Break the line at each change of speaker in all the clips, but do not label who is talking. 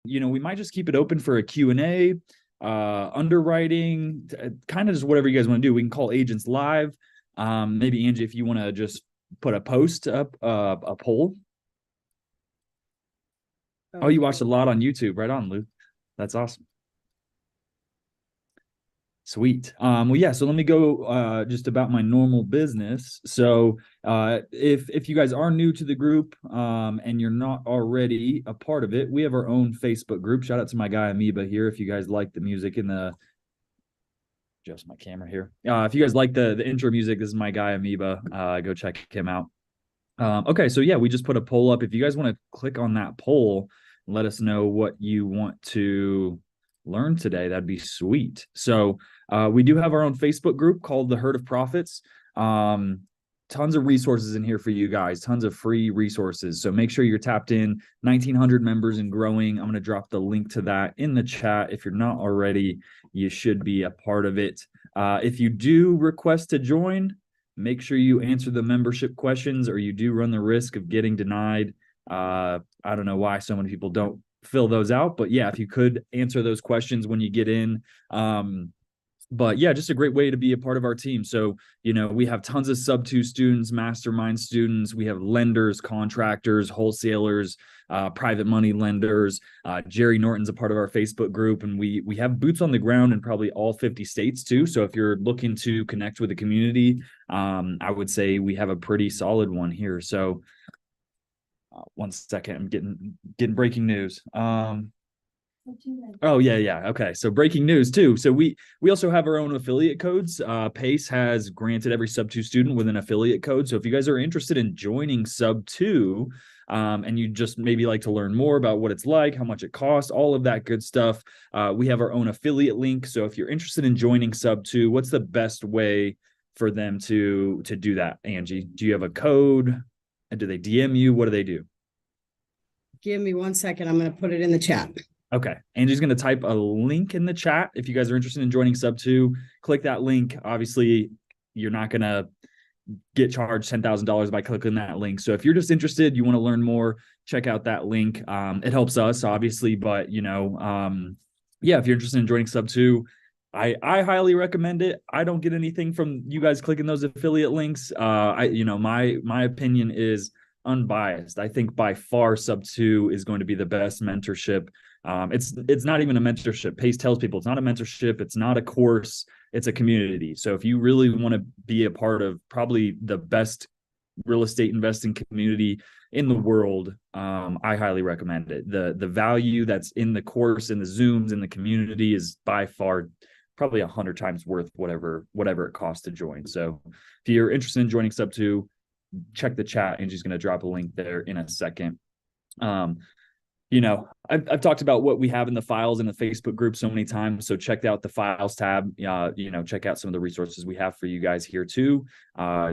we might just keep it open for a Q&A, underwriting, kind of just whatever you guys want to do. We can call agents live. Maybe Angie, if you want to just put a post up, a poll. Oh, you watched a lot on YouTube. Right on, Luke. That's awesome. Sweet. Well, yeah, so let me go just about my normal business. So if you guys are new to the group and you're not already a part of it, we have our own Facebook group. Shout out to my guy Amoeba here. If you guys like the music in the adjust my camera here. If you guys like the intro music, this is my guy Amoeba. Go check him out. Okay, so yeah, we just put a poll up. If you guys want to click on that poll, let us know what you want to learn today. That'd be sweet. So we do have our own Facebook group called the Herd of Profits. Tons of resources in here for you guys, tons of free resources. So make sure you're tapped in. 1,900 members and growing. I'm going to drop the link to that in the chat. If you're not already, you should be a part of it. If you do request to join, make sure you answer the membership questions, or you do run the risk of getting denied. I don't know why so many people don't fill those out, but yeah, if you could answer those questions when you get in. But yeah, just a great way to be a part of our team. So, we have tons of sub-2 students, mastermind students. We have lenders, contractors, wholesalers, private money lenders. Jerry Norton's a part of our Facebook group, and we have boots on the ground in probably all 50 states too. So if you're looking to connect with the community, I would say we have a pretty solid one here. So 1 second, I'm getting breaking news. Oh yeah. Okay. So breaking news too. So we also have our own affiliate codes. Pace has granted every sub-2 student with an affiliate code. So if you guys are interested in joining sub-2, and you just maybe like to learn more about what it's like, how much it costs, all of that good stuff, we have our own affiliate link. So if you're interested in joining sub-2, what's the best way for them to do that, Angie? Do you have a code? And do they DM you? What do they do?
Give me 1 second. I'm going to put it in the chat.
Okay. Angie's going to type a link in the chat. If you guys are interested in joining sub-2, click that link. Obviously, you're not going to get charged $10,000 by clicking that link. So if you're just interested, you want to learn more, check out that link. It helps us, obviously, but yeah, if you're interested in joining sub-2, I highly recommend it. I don't get anything from you guys clicking those affiliate links. My opinion is unbiased. I think by far sub-2 is going to be the best mentorship. It's not even a mentorship. Pace tells people it's not a mentorship. It's not a course. It's a community. So if you really want to be a part of probably the best real estate investing community in the world, I highly recommend it. The value that's in the course, in the Zooms, in the community is by far probably 100 times worth whatever it costs to join. So if you're interested in joining sub-2, check the chat. Angie's going to drop a link there in a second. I've talked about what we have in the files in the Facebook group so many times. So check out the files tab. Check out some of the resources we have for you guys here too.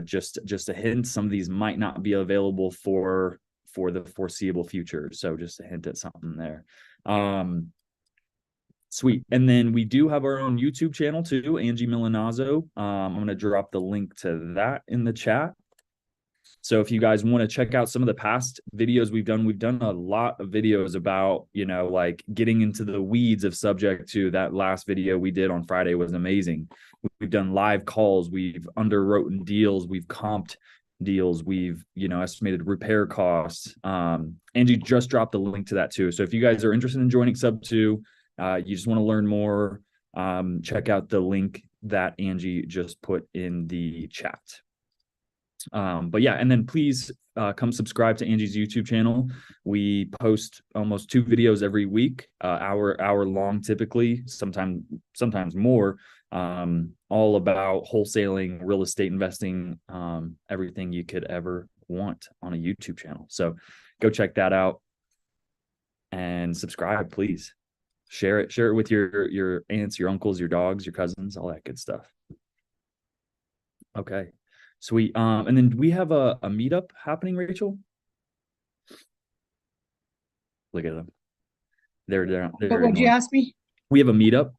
Just a hint, some of these might not be available for the foreseeable future. So just a hint at something there. Sweet. And then we do have our own YouTube channel too, Angie Milanazzo. I'm going to drop the link to that in the chat. So if you guys want to check out some of the past videos we've done a lot of videos about, like getting into the weeds of subject to. That last video we did on Friday was amazing. We've done live calls. We've underwritten deals. We've comped deals. We've, estimated repair costs. Angie just dropped the link to that too. So if you guys are interested in joining sub-2, you just want to learn more, check out the link that Angie just put in the chat. But yeah, and then please come subscribe to Angie's YouTube channel. We post almost 2 videos every week, hour long typically, sometimes more, all about wholesaling, real estate investing, everything you could ever want on a YouTube channel. So go check that out and subscribe, please. Share it with your aunts, your uncles, your dogs, your cousins, all that good stuff. Okay. Sweet. And then we have a meetup happening, Rachel. Look at them. They're
What would you ask me?
We have a meetup.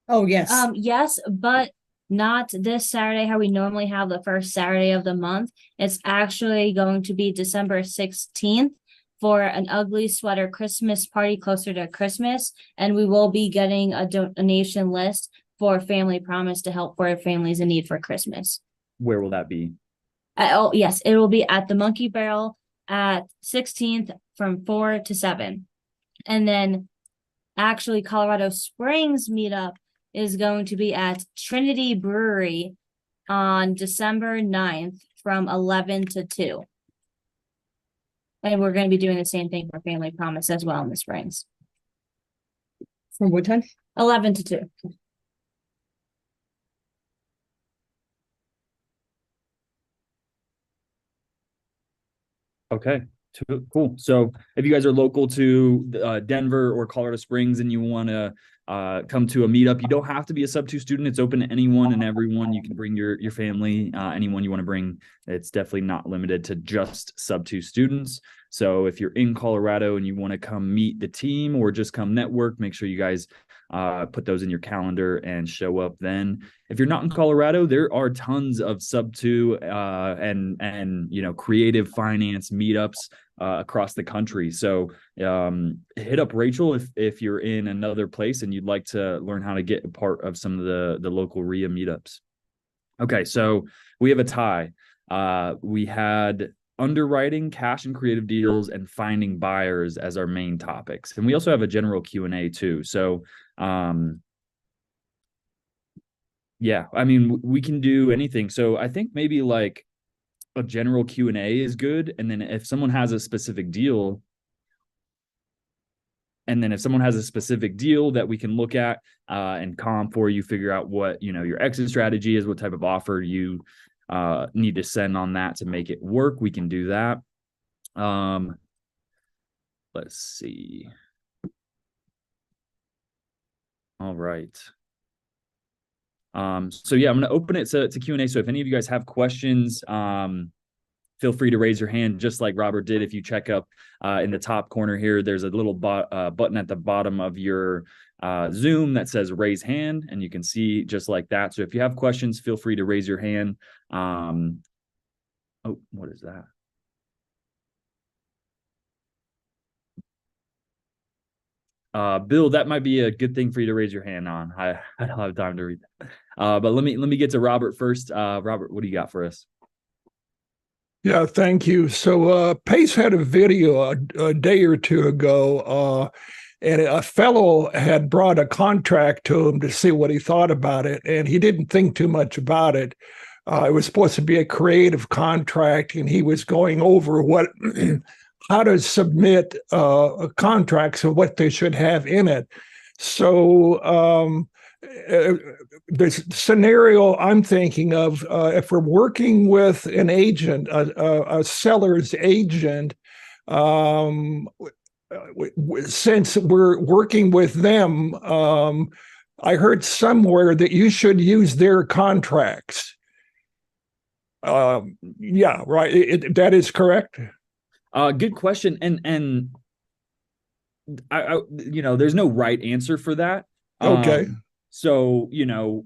Oh, yes.
Yes, but not this Saturday, how we normally have the first Saturday of the month. It's actually going to be December 16th for an ugly sweater Christmas party closer to Christmas. And we will be getting a donation list for Family Promise to help for families in need for Christmas.
Where will that be?
Oh, yes, it will be at the Monkey Barrel at 16th from 4 to 7. And then actually Colorado Springs meetup is going to be at Trinity Brewery on December 9th from 11 to 2. And we're going to be doing the same thing for Family Promise as well in the Springs.
From what time?
11 to 2.
Okay, cool. So if you guys are local to Denver or Colorado Springs and you want to come to a meetup, you don't have to be a sub-2 student. It's open to anyone and everyone. You can bring your family, anyone you want to bring. It's definitely not limited to just sub-2 students. So if you're in Colorado and you want to come meet the team or just come network, make sure you guys put those in your calendar and show up then. If you're not in Colorado, there are tons of sub-2 and creative finance meetups across the country. So hit up Rachel if you're in another place and you'd like to learn how to get a part of some of the local RIA meetups. Okay, so we have a tie. We had underwriting, cash and creative deals, and finding buyers as our main topics. And we also have a general Q&A too. So yeah, I mean, we can do anything. So I think maybe like a general Q&A is good. And then if someone has a specific deal, that we can look at and comp for you, figure out what, your exit strategy is, what type of offer you need to send on that to make it work, we can do that. Let's see. All right. So yeah, I'm going to open it to Q&A. So if any of you guys have questions, feel free to raise your hand, just like Robert did. If you check up in the top corner here, there's a little button at the bottom of your Zoom that says raise hand, and you can see just like that. So if you have questions, feel free to raise your hand. Oh, what is that? Bill, that might be a good thing for you to raise your hand on. I don't have time to read that. But let me get to Robert first. Robert, what do you got for us?
Yeah, thank you. So Pace had a video a day or two ago, and a fellow had brought a contract to him to see what he thought about it, and he didn't think too much about it. It was supposed to be a creative contract, and he was going over what how to submit contracts and what they should have in it. So the scenario I'm thinking of, if we're working with an agent, a seller's agent, since we're working with them, I heard somewhere that you should use their contracts. Yeah, right. That is correct.
Good question. And I there's no right answer for that.
Okay.
So,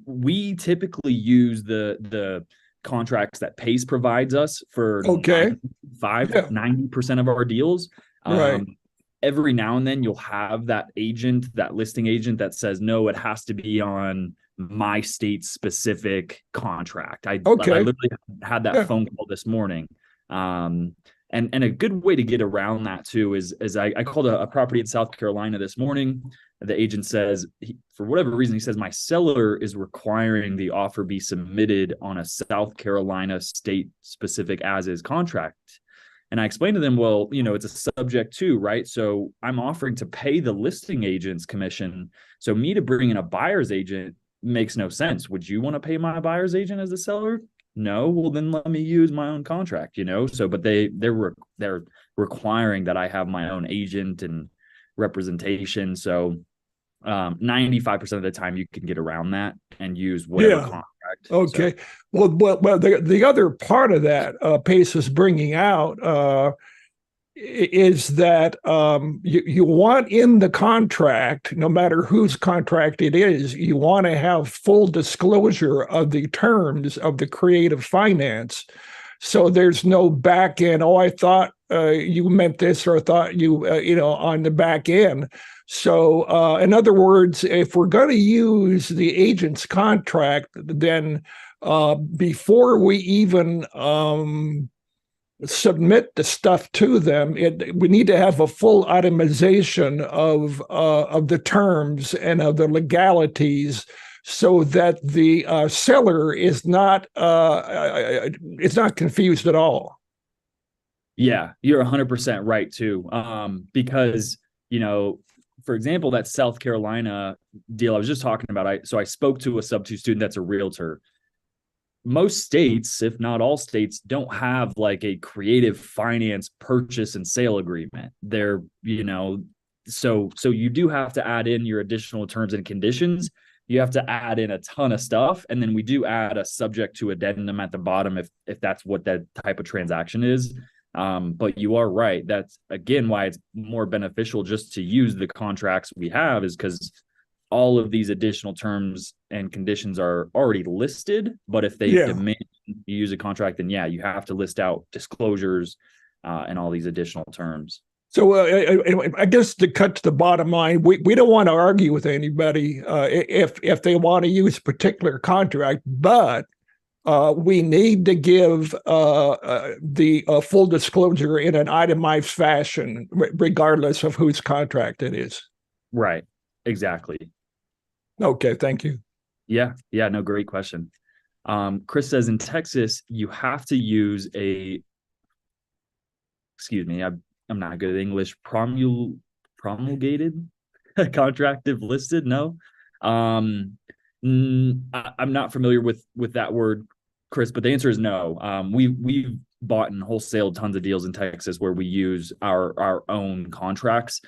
we typically use the contracts that Pace provides us for 90% of our deals.
Right.
Every now and then you'll have that listing agent that says, no, it has to be on my state specific contract. I literally had that phone call this morning. And a good way to get around that too is I called a property in South Carolina this morning. The agent says, for whatever reason, he says, my seller is requiring the offer be submitted on a South Carolina state specific as is contract. And I explained to them, well, it's a subject to, right? So I'm offering to pay the listing agent's commission. So me to bring in a buyer's agent makes no sense. Would you want to pay my buyer's agent as the seller? No, well then let me use my own contract, So, but they're requiring that I have my own agent and representation. So, 95% of the time you can get around that and use whatever contract.
Okay. So. Well, the other part of that Pace is bringing out is that you want in the contract, no matter whose contract it is, you want to have full disclosure of the terms of the creative finance. So there's no back end. Oh, I thought you meant this, or I thought you on the back end. So, in other words, if we're going to use the agent's contract, then before we even submit the stuff to them, we need to have a full itemization of the terms and of the legalities, so that the seller is not confused at all.
Yeah, you're 100% right too. Because, for example, that South Carolina deal I was just talking about, I spoke to a sub two student that's a realtor. Most states, if not all states, don't have like a creative finance purchase and sale agreement. They're, so you do have to add in your additional terms and conditions. You have to add in a ton of stuff, and then we do add a subject to addendum at the bottom if that's what that type of transaction is. But you are right. That's again why it's more beneficial just to use the contracts we have, is because all of these additional terms and conditions are already listed. But if they demand you use a contract, then you have to list out disclosures and all these additional terms.
So I guess to cut to the bottom line, we don't want to argue with anybody if they want to use a particular contract, but we need to give the full disclosure in an itemized fashion, regardless of whose contract it is.
Right. Exactly.
Okay. Thank you.
Yeah. No, great question. Chris says in Texas, you have to use excuse me, I'm not good at English, promulgated contract if listed. No. I'm not familiar with that word, Chris, but the answer is no. We've bought and wholesale tons of deals in Texas where we use our own contracts.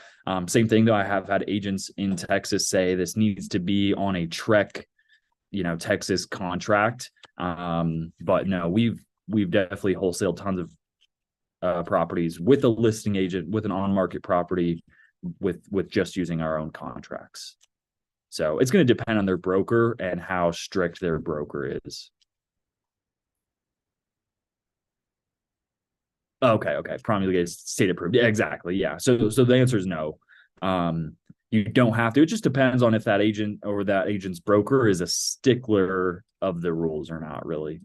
Same thing though. I have had agents in Texas say this needs to be on a TREC, Texas contract. But no, we've definitely wholesaled tons of properties with a listing agent, with an on-market property, with just using our own contracts. So it's going to depend on their broker and how strict their broker is. Okay. Promulgated, state approved. Yeah, exactly. Yeah. So the answer is no. You don't have to. It just depends on if that agent or that agent's broker is a stickler of the rules or not, really.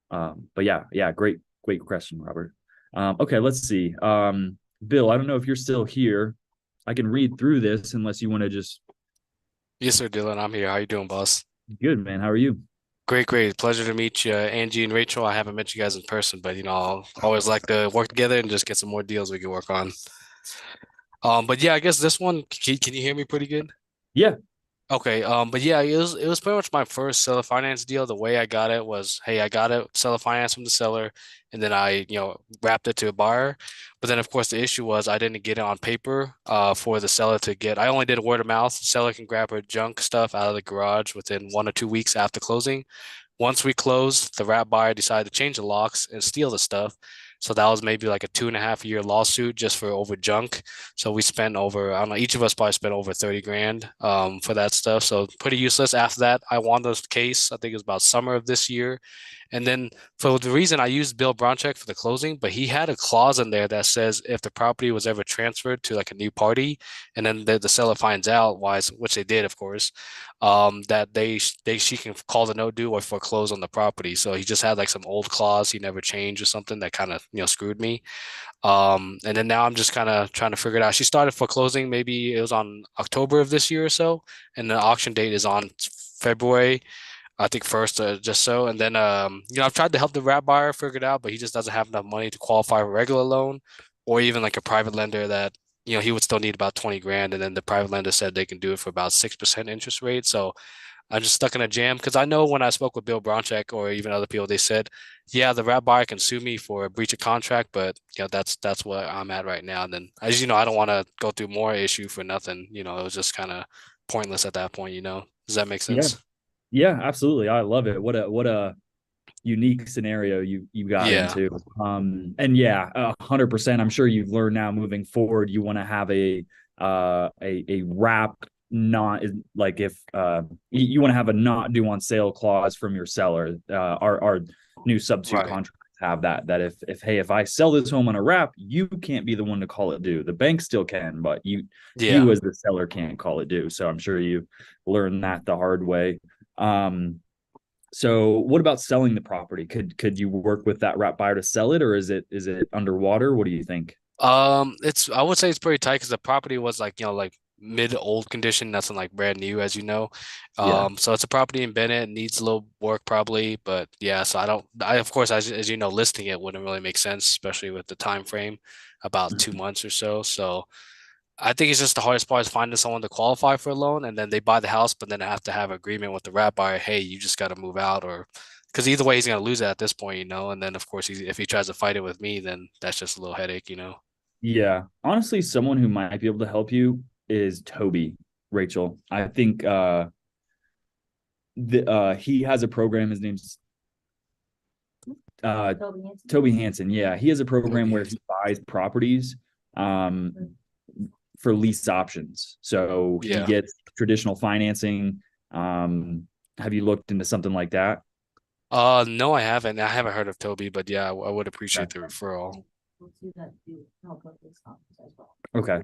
But yeah, great question, Robert. Okay, let's see. Bill, I don't know if you're still here. I can read through this unless you want to just.
Yes, sir, Dylan. I'm here. How you doing, boss?
Good, man. How are you?
Great. Pleasure to meet you, Angie and Rachel. I haven't met you guys in person, but I'll always like to work together and just get some more deals we can work on. But yeah, I guess this one, can you hear me pretty good?
Yeah.
Okay, but yeah, it was pretty much my first seller finance deal. The way I got it was, hey, I got it seller finance from the seller, and then I, wrapped it to a buyer. But then of course the issue was I didn't get it on paper for the seller to get. I only did word of mouth. Seller can grab her junk stuff out of the garage within 1 or 2 weeks after closing. Once we closed, the wrap buyer decided to change the locks and steal the stuff. So that was maybe like a 2.5 year lawsuit just for over junk. So we spent over, I don't know, each of us probably spent over 30 grand for that stuff. So pretty useless. After that, I won the case. I think it was about summer of this year. And then for the reason I used Bill Broncheck for the closing, but he had a clause in there that says if the property was ever transferred to like a new party, and then the seller finds out, which they did, of course, that she can call the no due or foreclose on the property. So he just had like some old clause he never changed or something that kind of screwed me. And then now I'm just kind of trying to figure it out. She started foreclosing, maybe it was on October of this year or so, and the auction date is on February, I think first, just so. And then I've tried to help the wrap buyer figure it out, but he just doesn't have enough money to qualify for a regular loan, or even like a private lender that he would still need about 20 grand, and then the private lender said they can do it for about 6% interest rate. So I'm just stuck in a jam, because I know when I spoke with Bill Broncheck or even other people, they said, yeah, the wrap buyer can sue me for a breach of contract, but that's what I'm at right now. And then, as you know, I don't want to go through more issue for nothing. It was just kind of pointless at that point. Does that make sense?
Yeah, absolutely. I love it. What a unique scenario you got into. And yeah, 100%. I'm sure you've learned now moving forward, you want to have a wrap, not like if you want to have a not due on sale clause from your seller. Our new sub-2
Right.
contracts have that if hey, if I sell this home on a wrap, you can't be the one to call it due. The bank still can, but you
Yeah.
as the seller can't call it due. So I'm sure you learned that the hard way. So what about selling the property? Could you work with that wrap buyer to sell it, or is it underwater? What do you think?
I would say it's pretty tight because the property was like, like mid old condition, nothing like brand new, as you know.
Yeah.
So it's a property in Bennett, needs a little work probably, but yeah, so I of course, as you know, listing it wouldn't really make sense, especially with the time frame, about 2 months or so. So I think it's just the hardest part is finding someone to qualify for a loan, and then they buy the house, but then they have to have agreement with the wrap buyer, hey, you just got to move out, or because either way he's gonna lose it at this point, and then of course if he tries to fight it with me, then that's just a little headache.
Yeah. Honestly, someone who might be able to help you is Toby, Rachel. I think he has a program. His name's Toby Hansen. Yeah, he has a program where he buys properties for lease options. So he
Yeah.
gets traditional financing. Have you looked into something like that?
No, I haven't. I haven't heard of Toby, but yeah, I would appreciate the referral.
Okay.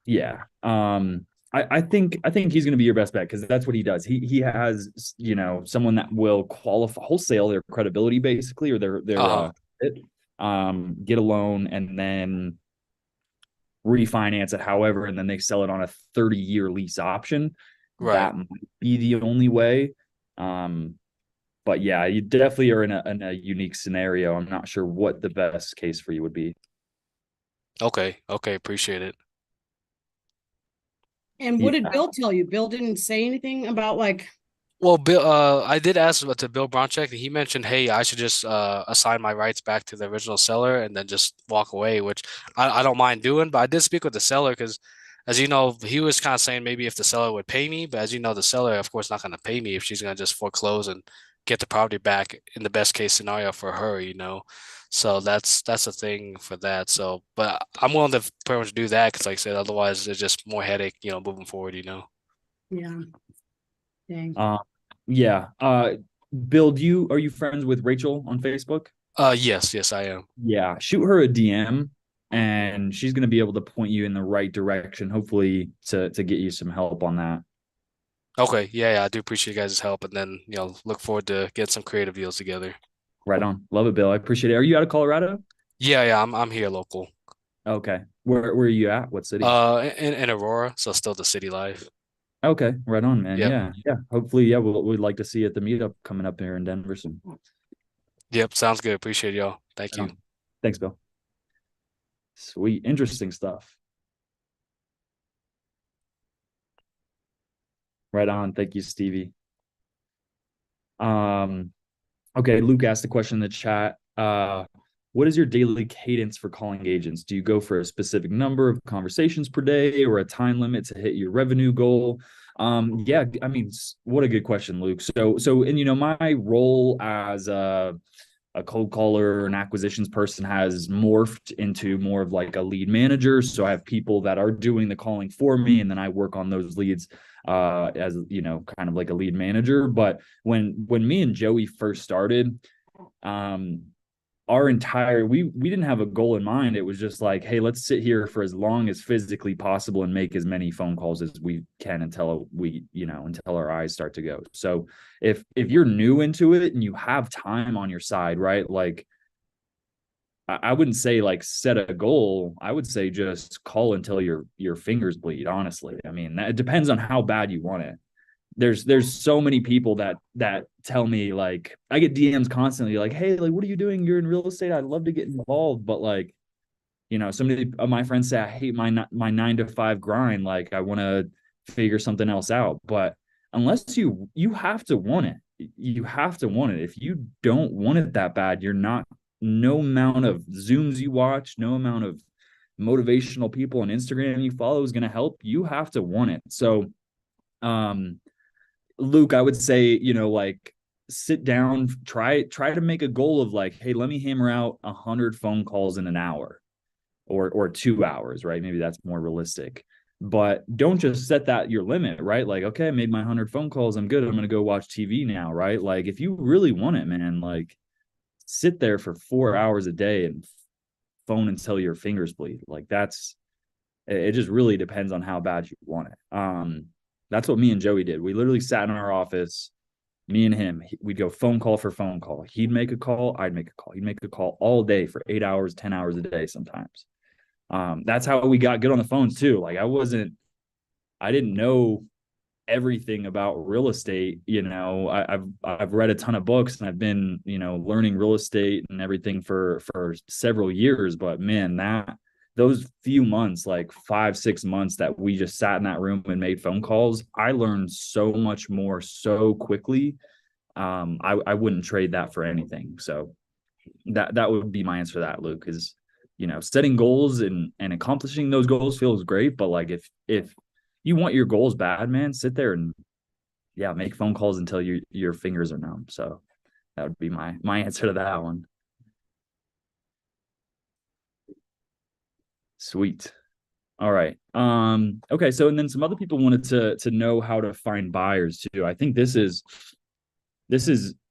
Yeah. I think he's going to be your best bet because that's what he does. He has someone that will qualify wholesale their credibility basically, or
Uh-huh.
get a loan and then refinance it however, and then they sell it on a 30-year lease option.
Right.
That might be the only way. But yeah, you definitely are in a unique scenario. I'm not sure what the best case for you would be.
Okay. Okay. Appreciate it.
And
Yeah.
what did Bill tell you? Bill didn't say anything about like,
Well, Bill, I did ask to Bill Bronchek, and he mentioned, hey, I should just assign my rights back to the original seller and then just walk away, which I don't mind doing. But I did speak with the seller because, as you know, he was kind of saying maybe if the seller would pay me, but as you know, the seller, of course, not going to pay me if she's going to just foreclose and get the property back in the best case scenario for her. So that's a thing for that. So, but I'm willing to pretty much do that because, like I said, otherwise it's just more headache, moving forward.
yeah, dang.
Uh, yeah. Bill, are you friends with Rachel on Facebook?
Yes, I am.
Yeah, shoot her a DM and she's going to be able to point you in the right direction, hopefully to get you some help on that.
Okay, yeah, I do appreciate you guys' help, and then look forward to getting some creative deals together.
Right on. Love it, Bill. I appreciate it. Are you out of Colorado?
Yeah, I'm here local.
Okay. Where are you at? What city?
In Aurora, so still the city life.
Okay, right on, man.
Yep,
Yeah. Hopefully, yeah, we'd like to see you at the meetup coming up here in Denver soon.
yep, sounds good. Appreciate y'all. Thank
Right
you.
on. Thanks, Bill. Sweet. Interesting stuff. Right on. Thank you, Stevie. Okay, Luke asked a question in the chat. What is your daily cadence for calling agents? Do you go for a specific number of conversations per day or a time limit to hit your revenue goal? Yeah, I mean, what a good question, Luke. And my role as a cold caller or an acquisitions person has morphed into more of like a lead manager. So I have people that are doing the calling for me, and then I work on those leads as kind of like a lead manager. But when me and Joey first started, our entire we didn't have a goal in mind. It was just like, hey, let's sit here for as long as physically possible and make as many phone calls as we can until our eyes start to go. So if you're new into it and you have time on your side, right, like I wouldn't say like set a goal. I would say just call until your fingers bleed, honestly. I mean, it depends on how bad you want it. There's so many people that tell me, like, I get DMs constantly like, hey, like, what are you doing? You're in real estate. I'd love to get involved, but like, so many of my friends say I hate my 9 to 5 grind. Like, I want to figure something else out. But unless you have to want it, you have to want it. If you don't want it that bad, you're not. No amount of Zooms you watch, no amount of motivational people on Instagram you follow is going to help. You have to want it. So, Luke, I would say, like, sit down, try to make a goal of like, hey, let me hammer out 100 phone calls in an hour or 2 hours, right? Maybe that's more realistic. but don't just set that your limit, right? Like, okay, I made my 100 phone calls. I'm good. I'm going to go watch TV now, right? Like, if you really want it, man, like sit there for 4 hours a day and phone until your fingers bleed. Like it just really depends on how bad you want it. That's what me and Joey did. We literally sat in our office, me and him, we'd go phone call for phone call. He'd make a call, I'd make a call. He'd make a call all day for 8 hours, 10 hours a day sometimes. That's how we got good on the phones too. Like I didn't know everything about real estate. I've read a ton of books and I've been, learning real estate and everything for several years. But man, those few months, like 5-6 months that we just sat in that room and made phone calls, I learned so much more so quickly. I wouldn't trade that for anything. So that would be my answer to that, Luke, is, setting goals and accomplishing those goals feels great. But like, if you want your goals bad, man, sit there and make phone calls until your fingers are numb. So that would be my answer to that one. Sweet. All right. Okay. So, and then some other people wanted to know how to find buyers too. I think this is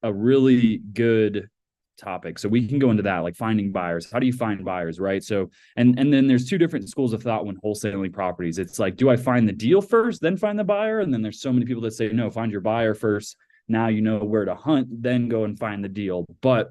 a really good topic. So we can go into that, like finding buyers. How do you find buyers, right? So, and then there's two different schools of thought when wholesaling properties. It's like, do I find the deal first, then find the buyer? And then there's so many people that say, no, find your buyer first. Now you know where to hunt, then go and find the deal. But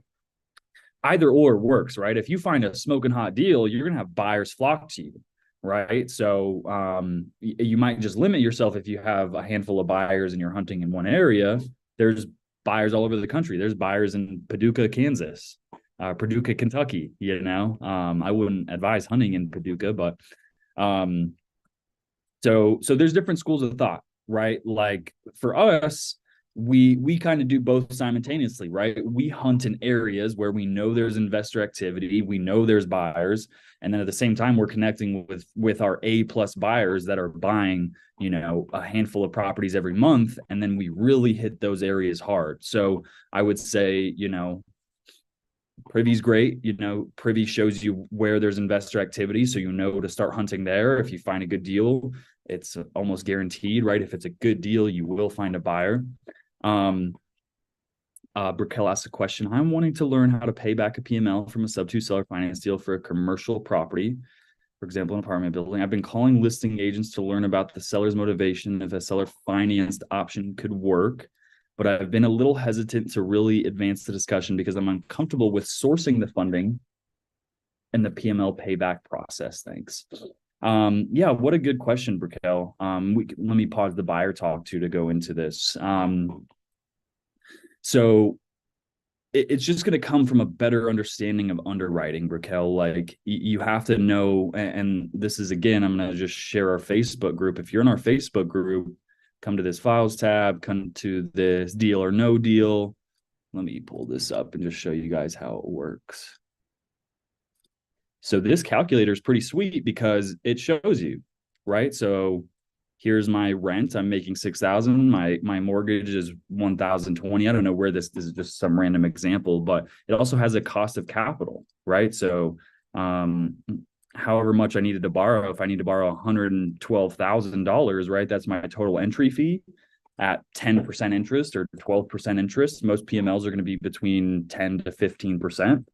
either or works, right? If you find a smoking hot deal, you're going to have buyers flock to you, right? So you might just limit yourself if you have a handful of buyers and you're hunting in one area. There's buyers all over the country. There's buyers in Paducah, Kansas, Paducah, Kentucky. I wouldn't advise hunting in Paducah, but so there's different schools of thought, right? Like for us, we kind of do both simultaneously, right? We hunt in areas where we know there's investor activity, we know there's buyers, and then at the same time we're connecting with our A+ buyers that are buying, a handful of properties every month, and then we really hit those areas hard. So I would say, Privy's great. Privy shows you where there's investor activity, so to start hunting there. If you find a good deal, it's almost guaranteed, right? If it's a good deal, you will find a buyer. Brickell asked a question. I'm wanting to learn how to pay back a PML from a sub-2 seller finance deal for a commercial property, for example, an apartment building. I've been calling listing agents to learn about the seller's motivation if a seller financed option could work, but I've been a little hesitant to really advance the discussion because I'm uncomfortable with sourcing the funding and the PML payback process. Thanks. What a good question, Brickell. Let me pause the buyer talk to go into this. So it's just going to come from a better understanding of underwriting, Brickell. Like you have to know, and this is, again, I'm going to just share our Facebook group. If you're in our Facebook group, come to this files tab, come to this deal or no deal. Let me pull this up and just show you guys how it works. So this calculator is pretty sweet because it shows you, right? So here's my rent. I'm making $6,000. My mortgage is $1,020. I don't know where this is, just some random example, but it also has a cost of capital, right? So however much I needed to borrow, if I need to borrow $112,000, right? That's my total entry fee at 10% interest or 12% interest. Most PMLs are going to be between 10 to 15%.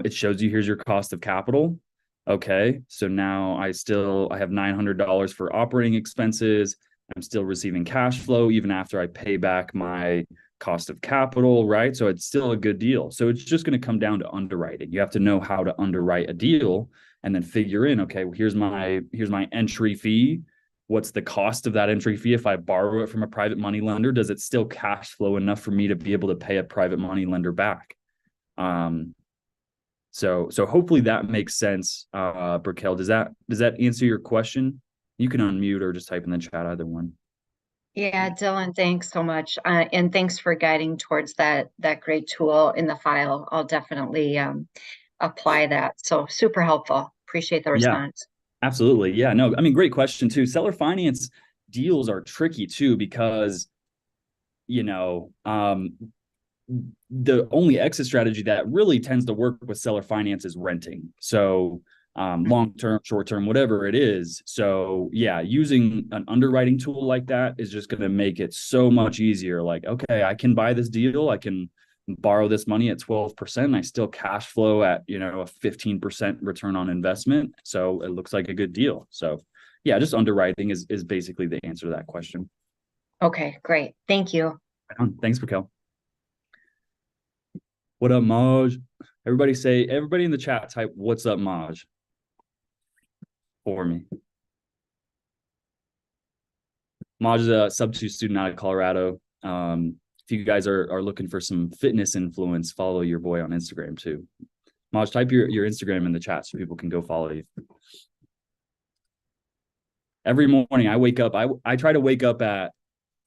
It shows you, here's your cost of capital. Okay, so now I have $900 for operating expenses. I'm still receiving cash flow even after I pay back my cost of capital, right? So it's still a good deal. So it's just going to come down to underwriting. You have to know how to underwrite a deal and then figure in, okay, well, here's my entry fee. What's the cost of that entry fee? If I borrow it from a private money lender, does it still cash flow enough for me to be able to pay a private money lender back? So hopefully that makes sense, Brickell. Does that answer your question? You can unmute or just type in the chat, either one.
Yeah, Dylan, thanks so much. And thanks for guiding towards that great tool in the file. I'll definitely apply that. So super helpful. Appreciate the response.
Yeah, absolutely. Yeah, no, I mean, great question too. Seller finance deals are tricky too, because, the only exit strategy that really tends to work with seller finance is renting. So long term, short term, whatever it is. So yeah, using an underwriting tool like that is just going to make it so much easier. Like, okay, I can buy this deal, I can borrow this money at 12%. I still cash flow at, a 15% return on investment. So it looks like a good deal. So yeah, just underwriting is basically the answer to that question.
Okay, great. Thank you.
Thanks, Raquel. What up, Maj? Everybody in the chat type, what's up, Maj? For me. Maj is a substitute student out of Colorado. If you guys are looking for some fitness influence, follow your boy on Instagram too. Maj, type your Instagram in the chat so people can go follow you. Every morning I wake up, I try to wake up at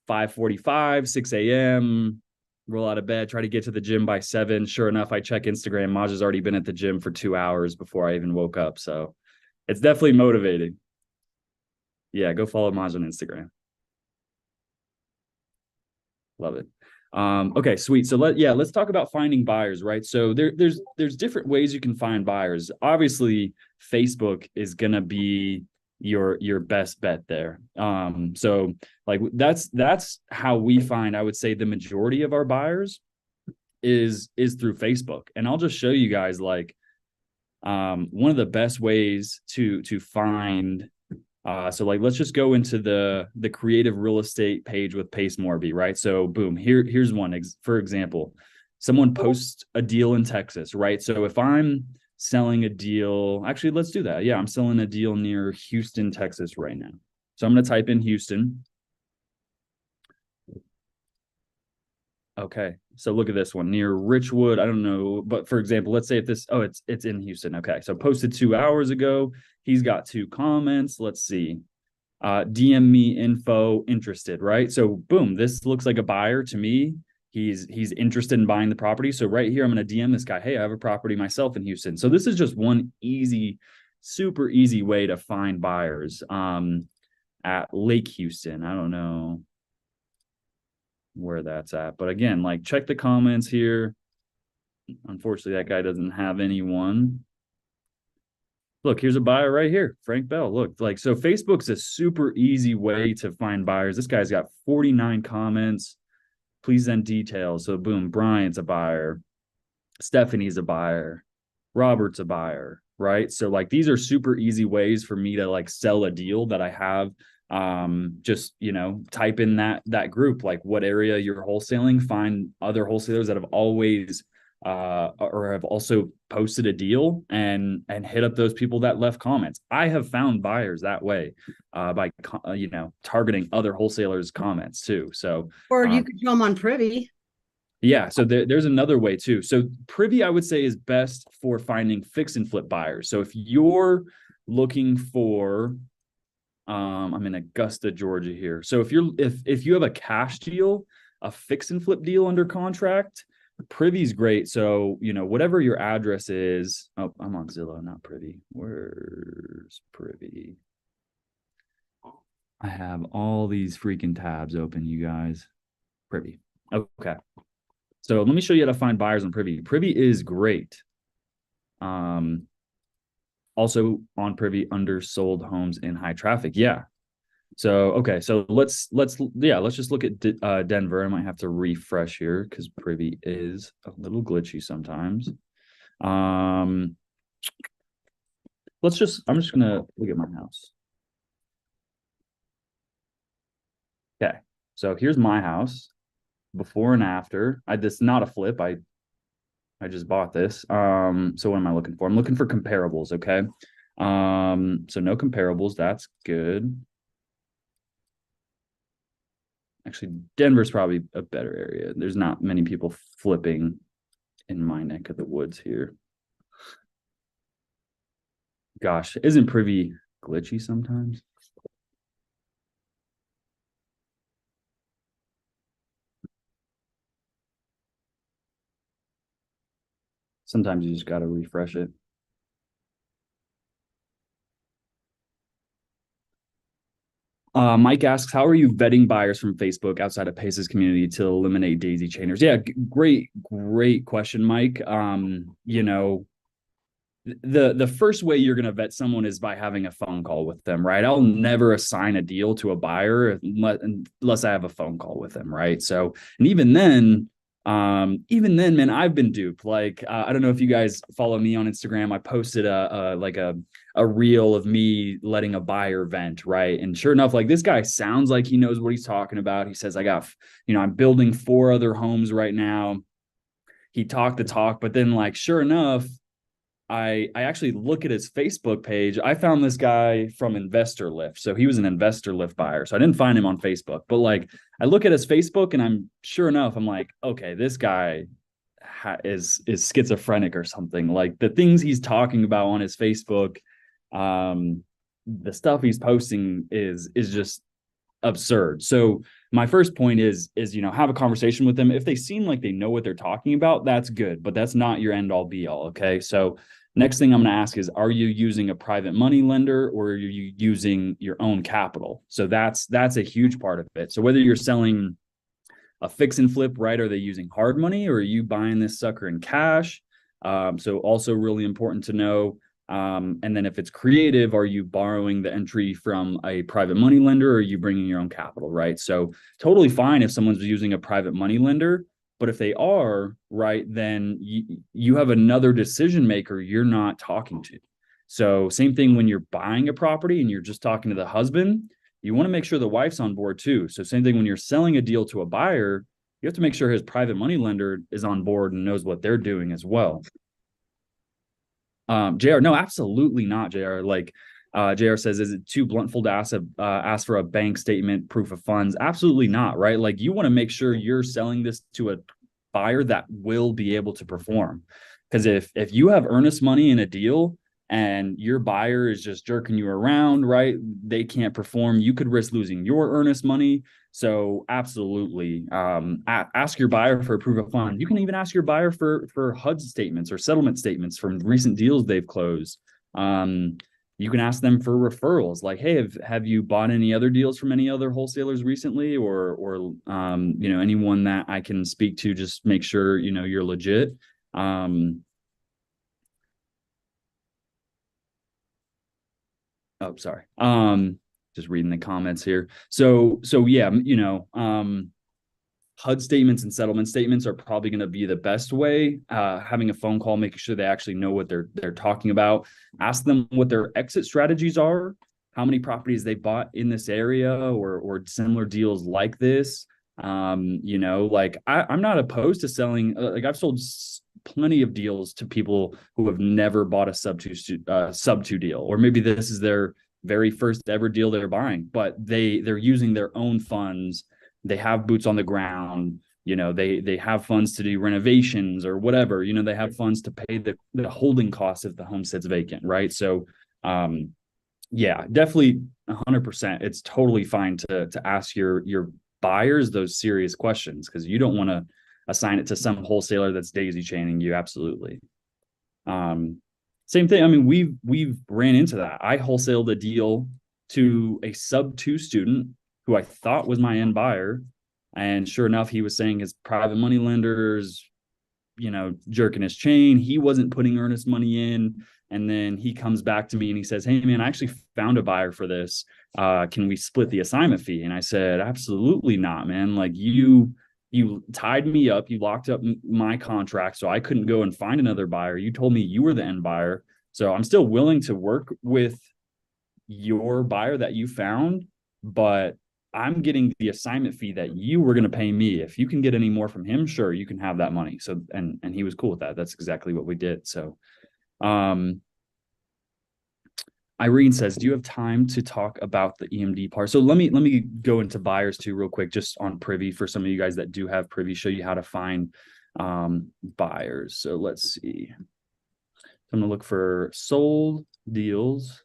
5:45, 6 a.m., roll out of bed, try to get to the gym by 7. Sure enough, I check Instagram. Maj has already been at the gym for 2 hours before I even woke up. So it's definitely motivating. Yeah, go follow Maj on Instagram. Love it. Okay, sweet. So let's talk about finding buyers, right? So there's different ways you can find buyers. Obviously, Facebook is gonna be your best bet there. So like that's how we find, I would say, the majority of our buyers is through Facebook. And I'll just show you guys like one of the best ways to find. So like, let's just go into the creative real estate page with Pace Morby, right? So boom, here's one. For example, someone posts a deal in Texas, right? So if I'm selling a deal, actually, let's do that. Yeah, I'm selling a deal near Houston, Texas right now. So I'm going to type in Houston. Okay, so look at this one near Richwood. I don't know, but for example, let's say if this, it's in Houston. Okay, so posted 2 hours ago. He's got 2 comments. Let's see. DM me info, interested, right? So boom, this looks like a buyer to me. He's interested in buying the property. So right here, I'm going to DM this guy. Hey, I have a property myself in Houston. So this is just one super easy way to find buyers at Lake Houston. I don't know where that's at, but again, like, check the comments here. Unfortunately, that guy doesn't have anyone. Look, here's a buyer right here, Frank Bell. Look, like, so Facebook's a super easy way to find buyers. This guy's got 49 comments. Please send details. So boom, Brian's a buyer. Stephanie's a buyer. Robert's a buyer, right? So like, these are super easy ways for me to like sell a deal that I have. Just, type in that group, like what area you're wholesaling, find other wholesalers that have always or have also posted a deal and hit up those people that left comments. I have found buyers that way by targeting other wholesalers' comments too. So
Or you could come on Privy.
yeah, so there's another way too. So Privy, I would say, is best for finding fix and flip buyers. So if you're looking for I'm in Augusta, Georgia here. So if you have a cash deal, a fix and flip deal under contract, Privy's great. So, whatever your address is. Oh, I'm on Zillow, not Privy. Where's Privy? I have all these freaking tabs open, you guys. Privy. Okay. So let me show you how to find buyers on Privy. Privy is great. Also on Privy, undersold homes in high traffic. Yeah. So, okay. So let's just look at Denver. I might have to refresh here because Privy is a little glitchy sometimes. I'm just going to look at my house. Okay. So here's my house before and after. This is not a flip. I just bought this. So what am I looking for? I'm looking for comparables, okay? So no comparables, that's good. Actually, Denver's probably a better area. There's not many people flipping in my neck of the woods here. Gosh, isn't Privy glitchy sometimes? Sometimes you just got to refresh it. Mike asks, how are you vetting buyers from Facebook outside of Pace's community to eliminate daisy chainers? Yeah, great question, Mike. the first way you're going to vet someone is by having a phone call with them, right? I'll never assign a deal to a buyer unless I have a phone call with them, right? So, and even then, man, I've been duped. Like, I don't know if you guys follow me on Instagram. I posted a reel of me letting a buyer vent, right? And sure enough, like this guy sounds like he knows what he's talking about. He says, I'm building 4 other homes right now. He talked the talk, but then like, sure enough, I actually look at his Facebook page. I found this guy from Investor Lift. So he was an Investor Lift buyer. So I didn't find him on Facebook, but like I look at his Facebook and I'm sure enough, I'm like, okay, this guy is schizophrenic or something. Like the things he's talking about on his Facebook, the stuff he's posting is just absurd. So my first point is have a conversation with them. If they seem like they know what they're talking about, that's good, but that's not your end all be all. Okay. So next thing I'm going to ask is, are you using a private money lender or are you using your own capital? So that's a huge part of it. So whether you're selling a fix and flip, right? Are they using hard money or are you buying this sucker in cash? So also really important to know. And then if it's creative, are you borrowing the entry from a private money lender or are you bringing your own capital, right? So totally fine if someone's using a private money lender, but if they are, right, then you have another decision maker you're not talking to. So same thing when you're buying a property and you're just talking to the husband, you want to make sure the wife's on board too. So same thing when you're selling a deal to a buyer, you have to make sure his private money lender is on board and knows what they're doing as well. JR, no, absolutely not, JR. Like JR says, is it too bluntful to ask for a bank statement, proof of funds? Absolutely not, right? Like you want to make sure you're selling this to a buyer that will be able to perform. Because if you have earnest money in a deal and your buyer is just jerking you around, right? They can't perform. You could risk losing your earnest money. So absolutely, ask your buyer for a proof of fund. You can even ask your buyer for HUD statements or settlement statements from recent deals they've closed. You can ask them for referrals, like, hey, have you bought any other deals from any other wholesalers recently, or anyone that I can speak to, just make sure you're legit. Oh, sorry. Just reading the comments here. So yeah, HUD statements and settlement statements are probably going to be the best way. Having a phone call, making sure they actually know what they're talking about. Ask them what their exit strategies are, how many properties they bought in this area or similar deals like this. Like I'm not opposed to selling. Like I've sold plenty of deals to people who have never bought a sub two deal, or maybe this is their very first ever deal they're buying, but they're using their own funds. They have boots on the ground. They have funds to do renovations or whatever. They have funds to pay the holding costs if the home sits vacant, right? So yeah, definitely 100%. It's totally fine to ask your buyers those serious questions, because you don't want to assign it to some wholesaler that's daisy chaining you. Absolutely. Same thing. I mean, we've ran into that. I wholesaled a deal to a sub 2 student who I thought was my end buyer, and sure enough, he was saying his private money lenders, jerking his chain. He wasn't putting earnest money in. And then he comes back to me and he says, hey man, I actually found a buyer for this. Can we split the assignment fee? And I said, absolutely not, man. Like you tied me up. You locked up my contract, so I couldn't go and find another buyer. You told me you were the end buyer. So I'm still willing to work with your buyer that you found, but I'm getting the assignment fee that you were going to pay me. If you can get any more from him, sure, you can have that money. So, and he was cool with that. That's exactly what we did. So, Irene says, do you have time to talk about the EMD part? So let me go into buyers too real quick, just on Privy, for some of you guys that do have Privy, show you how to find buyers. So let's see. I'm going to look for sold deals.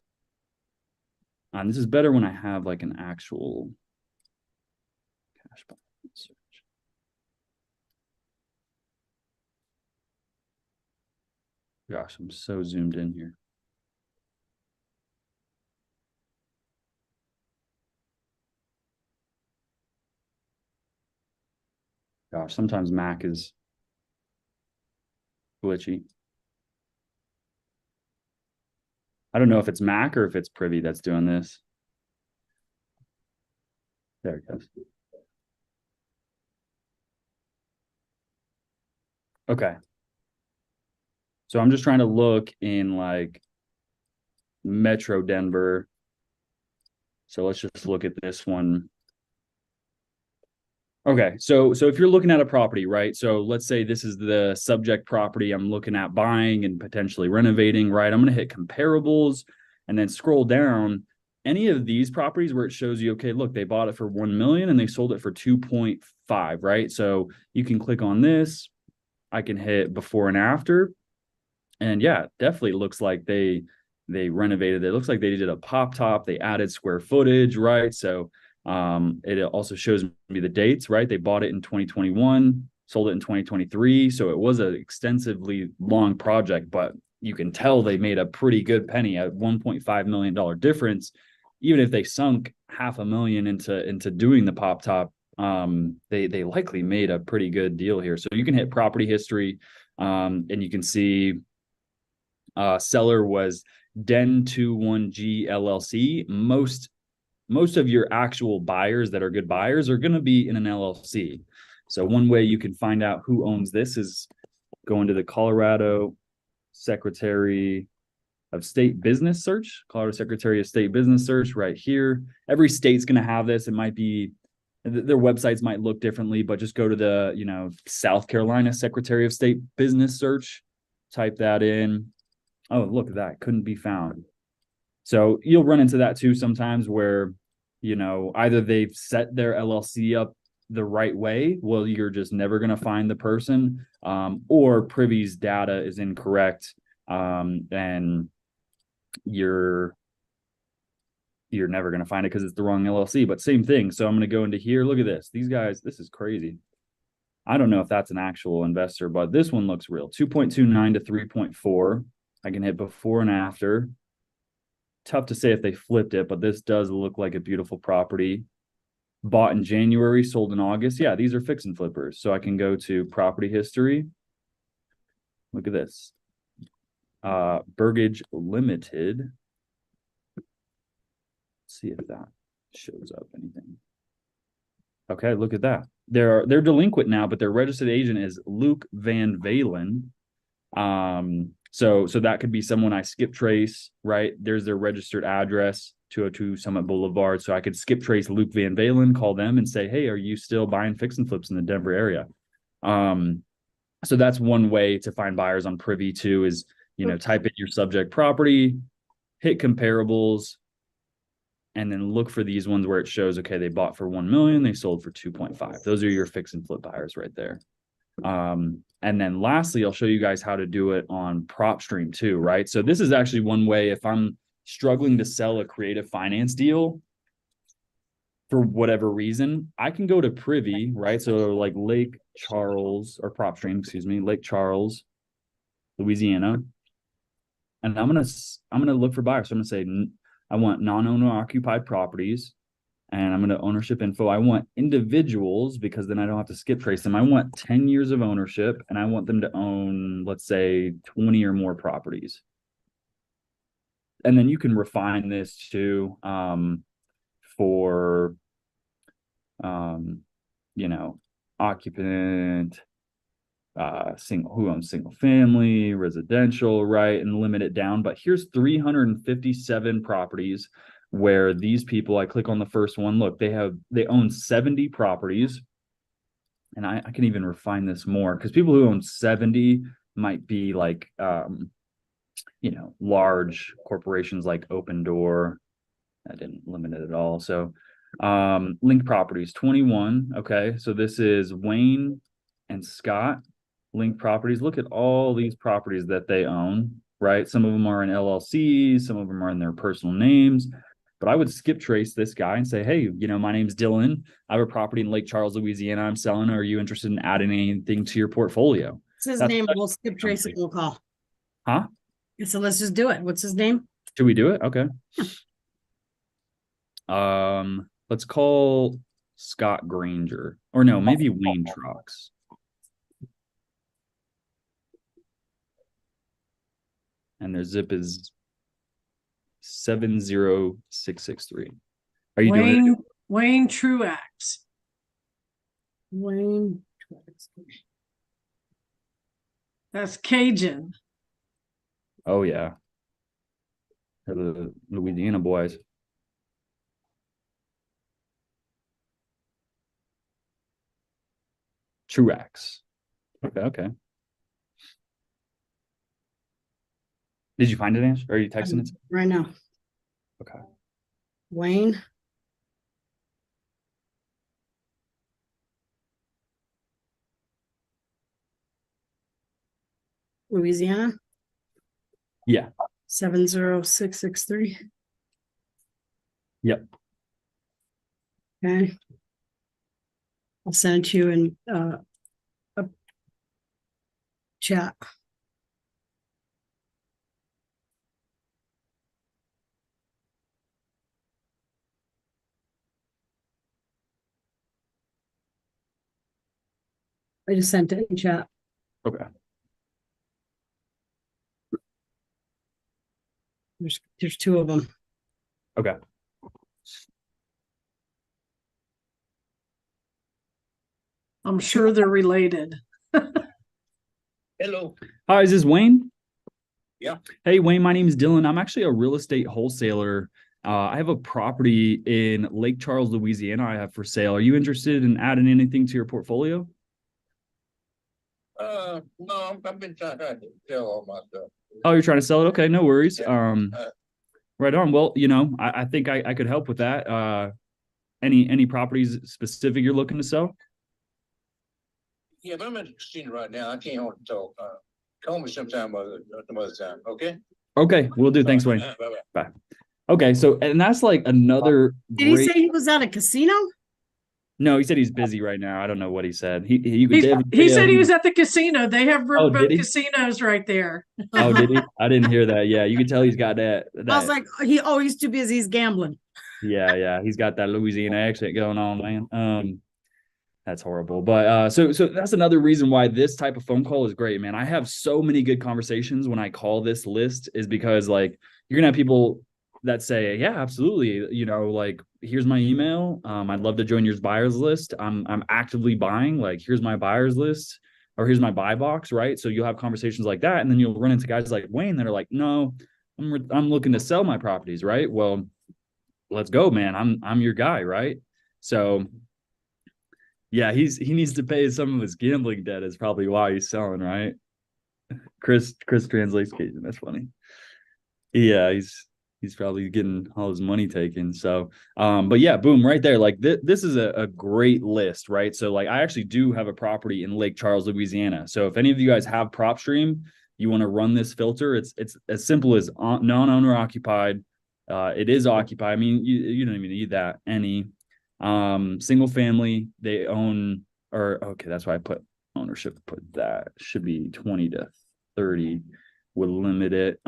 And this is better when I have like an actual cash buy search. Gosh, I'm so zoomed in here. Gosh, sometimes Mac is glitchy. I don't know if it's Mac or if it's Privy that's doing this. There it goes. Okay. So I'm just trying to look in like Metro Denver. So let's just look at this one. Okay, so if you're looking at a property, right? So let's say this is the subject property I'm looking at buying and potentially renovating, right? I'm going to hit comparables and then scroll down. Any of these properties where it shows you, okay, look, they bought it for 1 million and they sold it for 2.5, right? So you can click on this. I can hit before and after. And yeah, definitely looks like they renovated it. It looks like they did a pop top, they added square footage, right? So it also shows me the dates, right? They bought it in 2021, sold it in 2023. So it was an extensively long project, but you can tell they made a pretty good penny at $1.5 million difference. Even if they sunk $500,000 into doing the pop top, they likely made a pretty good deal here. So you can hit property history, and you can see seller was Den21G LLC. Most of your actual buyers that are good buyers are going to be in an LLC. So one way you can find out who owns this is going to the Colorado Secretary of State Business Search, Colorado Secretary of State Business Search right here. Every state's going to have this. It might be, their websites might look differently, but just go to the, South Carolina Secretary of State Business Search, type that in. Oh, look at that. Couldn't be found. So you'll run into that too sometimes where, either they've set their LLC up the right way, well, you're just never going to find the person, or Privy's data is incorrect, and you're never going to find it because it's the wrong LLC. But same thing. So I'm going to go into here. Look at this. These guys, this is crazy. I don't know if that's an actual investor, but this one looks real. 2.29 to 3.4. I can hit before and after. Tough to say if they flipped it, but this does look like a beautiful property. Bought in January, sold in August. Yeah, these are fix and flippers. So I can go to property history. Look at this. Burgage Limited. Let's see if that shows up anything. Okay, look at that. They're delinquent now, but their registered agent is Luke Van Valen. So that could be someone I skip trace, right? There's their registered address, 202 Summit Boulevard. So I could skip trace Luke Van Valen, call them and say, hey, are you still buying fix and flips in the Denver area? So that's one way to find buyers on Privy too, is, type in your subject property, hit comparables, and then look for these ones where it shows, okay, they bought for 1 million, they sold for 2.5. Those are your fix and flip buyers right there. And then lastly, I'll show you guys how to do it on PropStream too, right? So this is actually one way if I'm struggling to sell a creative finance deal for whatever reason, I can go to Privy, right? So like Lake Charles, or PropStream, excuse me, Lake Charles, Louisiana. And I'm gonna look for buyers. So I'm gonna say I want non-owner occupied properties. And I'm going to ownership info. I want individuals because then I don't have to skip trace them. I want 10 years of ownership and I want them to own, let's say, 20 or more properties. And then you can refine this too, for, occupant, who owns single family, residential, right? And limit it down. But here's 357 properties where these people, I click on the first one, look, they own 70 properties. And I can even refine this more because people who own 70 might be like, large corporations like Open Door. I didn't limit it at all. So Link Properties 21. Okay. So this is Wayne and Scott. Link Properties. Look at all these properties that they own, right? Some of them are in LLCs, some of them are in their personal names. But I would skip trace this guy and say, hey, my name's Dylan. I have a property in Lake Charles, Louisiana. I'm selling. Are you interested in adding anything to your portfolio?
What's his name? We'll skip trace it. We'll call.
Huh?
So let's just do it. What's his name?
Should we do it? Okay. Let's call Scott Granger. Or no, maybe Wayne Trucks. And their zip is 70663. Are you doing it?
Wayne Truax.
Wayne.
That's Cajun.
Oh yeah. They're the Louisiana boys. Truax. Okay. Did you find it, Ash? Or are you texting it?
Right now.
Okay.
Wayne. Louisiana.
Yeah.
70663.
Yep.
Okay. I'll send it to you in a chat. I just sent it in chat.
Okay.
There's two of them.
Okay.
I'm sure they're related.
Hello.
Hi, is this Wayne?
Yeah.
Hey, Wayne, my name is Dylan. I'm actually a real estate wholesaler. I have a property in Lake Charles, Louisiana I have for sale. Are you interested in adding anything to your portfolio?
No, I've been trying to sell all my stuff.
Oh, you're trying to sell it? Okay, no worries.
Yeah.
Right on. Well, I think I could help with that. Any properties specific you're looking to sell?
Yeah, but I'm in the casino right now. I can't hold it talk. Call me sometime some other time, okay?
Okay, we'll do. Thanks, Wayne.
Bye-bye.
Bye. Okay, so and that's like another
Did he
great.
say he was at a casino?
No, he said he's busy right now. I don't know what he said. You could
He
definitely
said he was at the casino. They have
Oh, did
riverboat
he?
casinos right there.
Oh, did he? I didn't hear that. Yeah, you could tell he's got that.
I was like, he's too busy. He's gambling.
Yeah, he's got that Louisiana accent going on, man. That's horrible. But so that's another reason why this type of phone call is great, man. I have so many good conversations when I call this list is because like you're gonna have people that say, yeah, absolutely. Like here's my email. I'd love to join your buyers list. I'm actively buying. Like here's my buyers list, or here's my buy box, right? So you'll have conversations like that, and then you'll run into guys like Wayne that are like, no, I'm looking to sell my properties, right? Well, let's go, man. I'm your guy, right? So yeah, he needs to pay some of his gambling debt is probably why he's selling, right? Chris translates Cajun. That's funny. Yeah, he's probably getting all his money taken. So but yeah, boom, right there. Like this is a great list, right? So like I actually do have a property in Lake Charles, Louisiana. So if any of you guys have PropStream, you want to run this filter, it's as simple as non-owner occupied. It is occupied. I mean, you don't even need that any. Single family, they own, or okay, that's why I put ownership, put that should be 20 to 30 would limit it.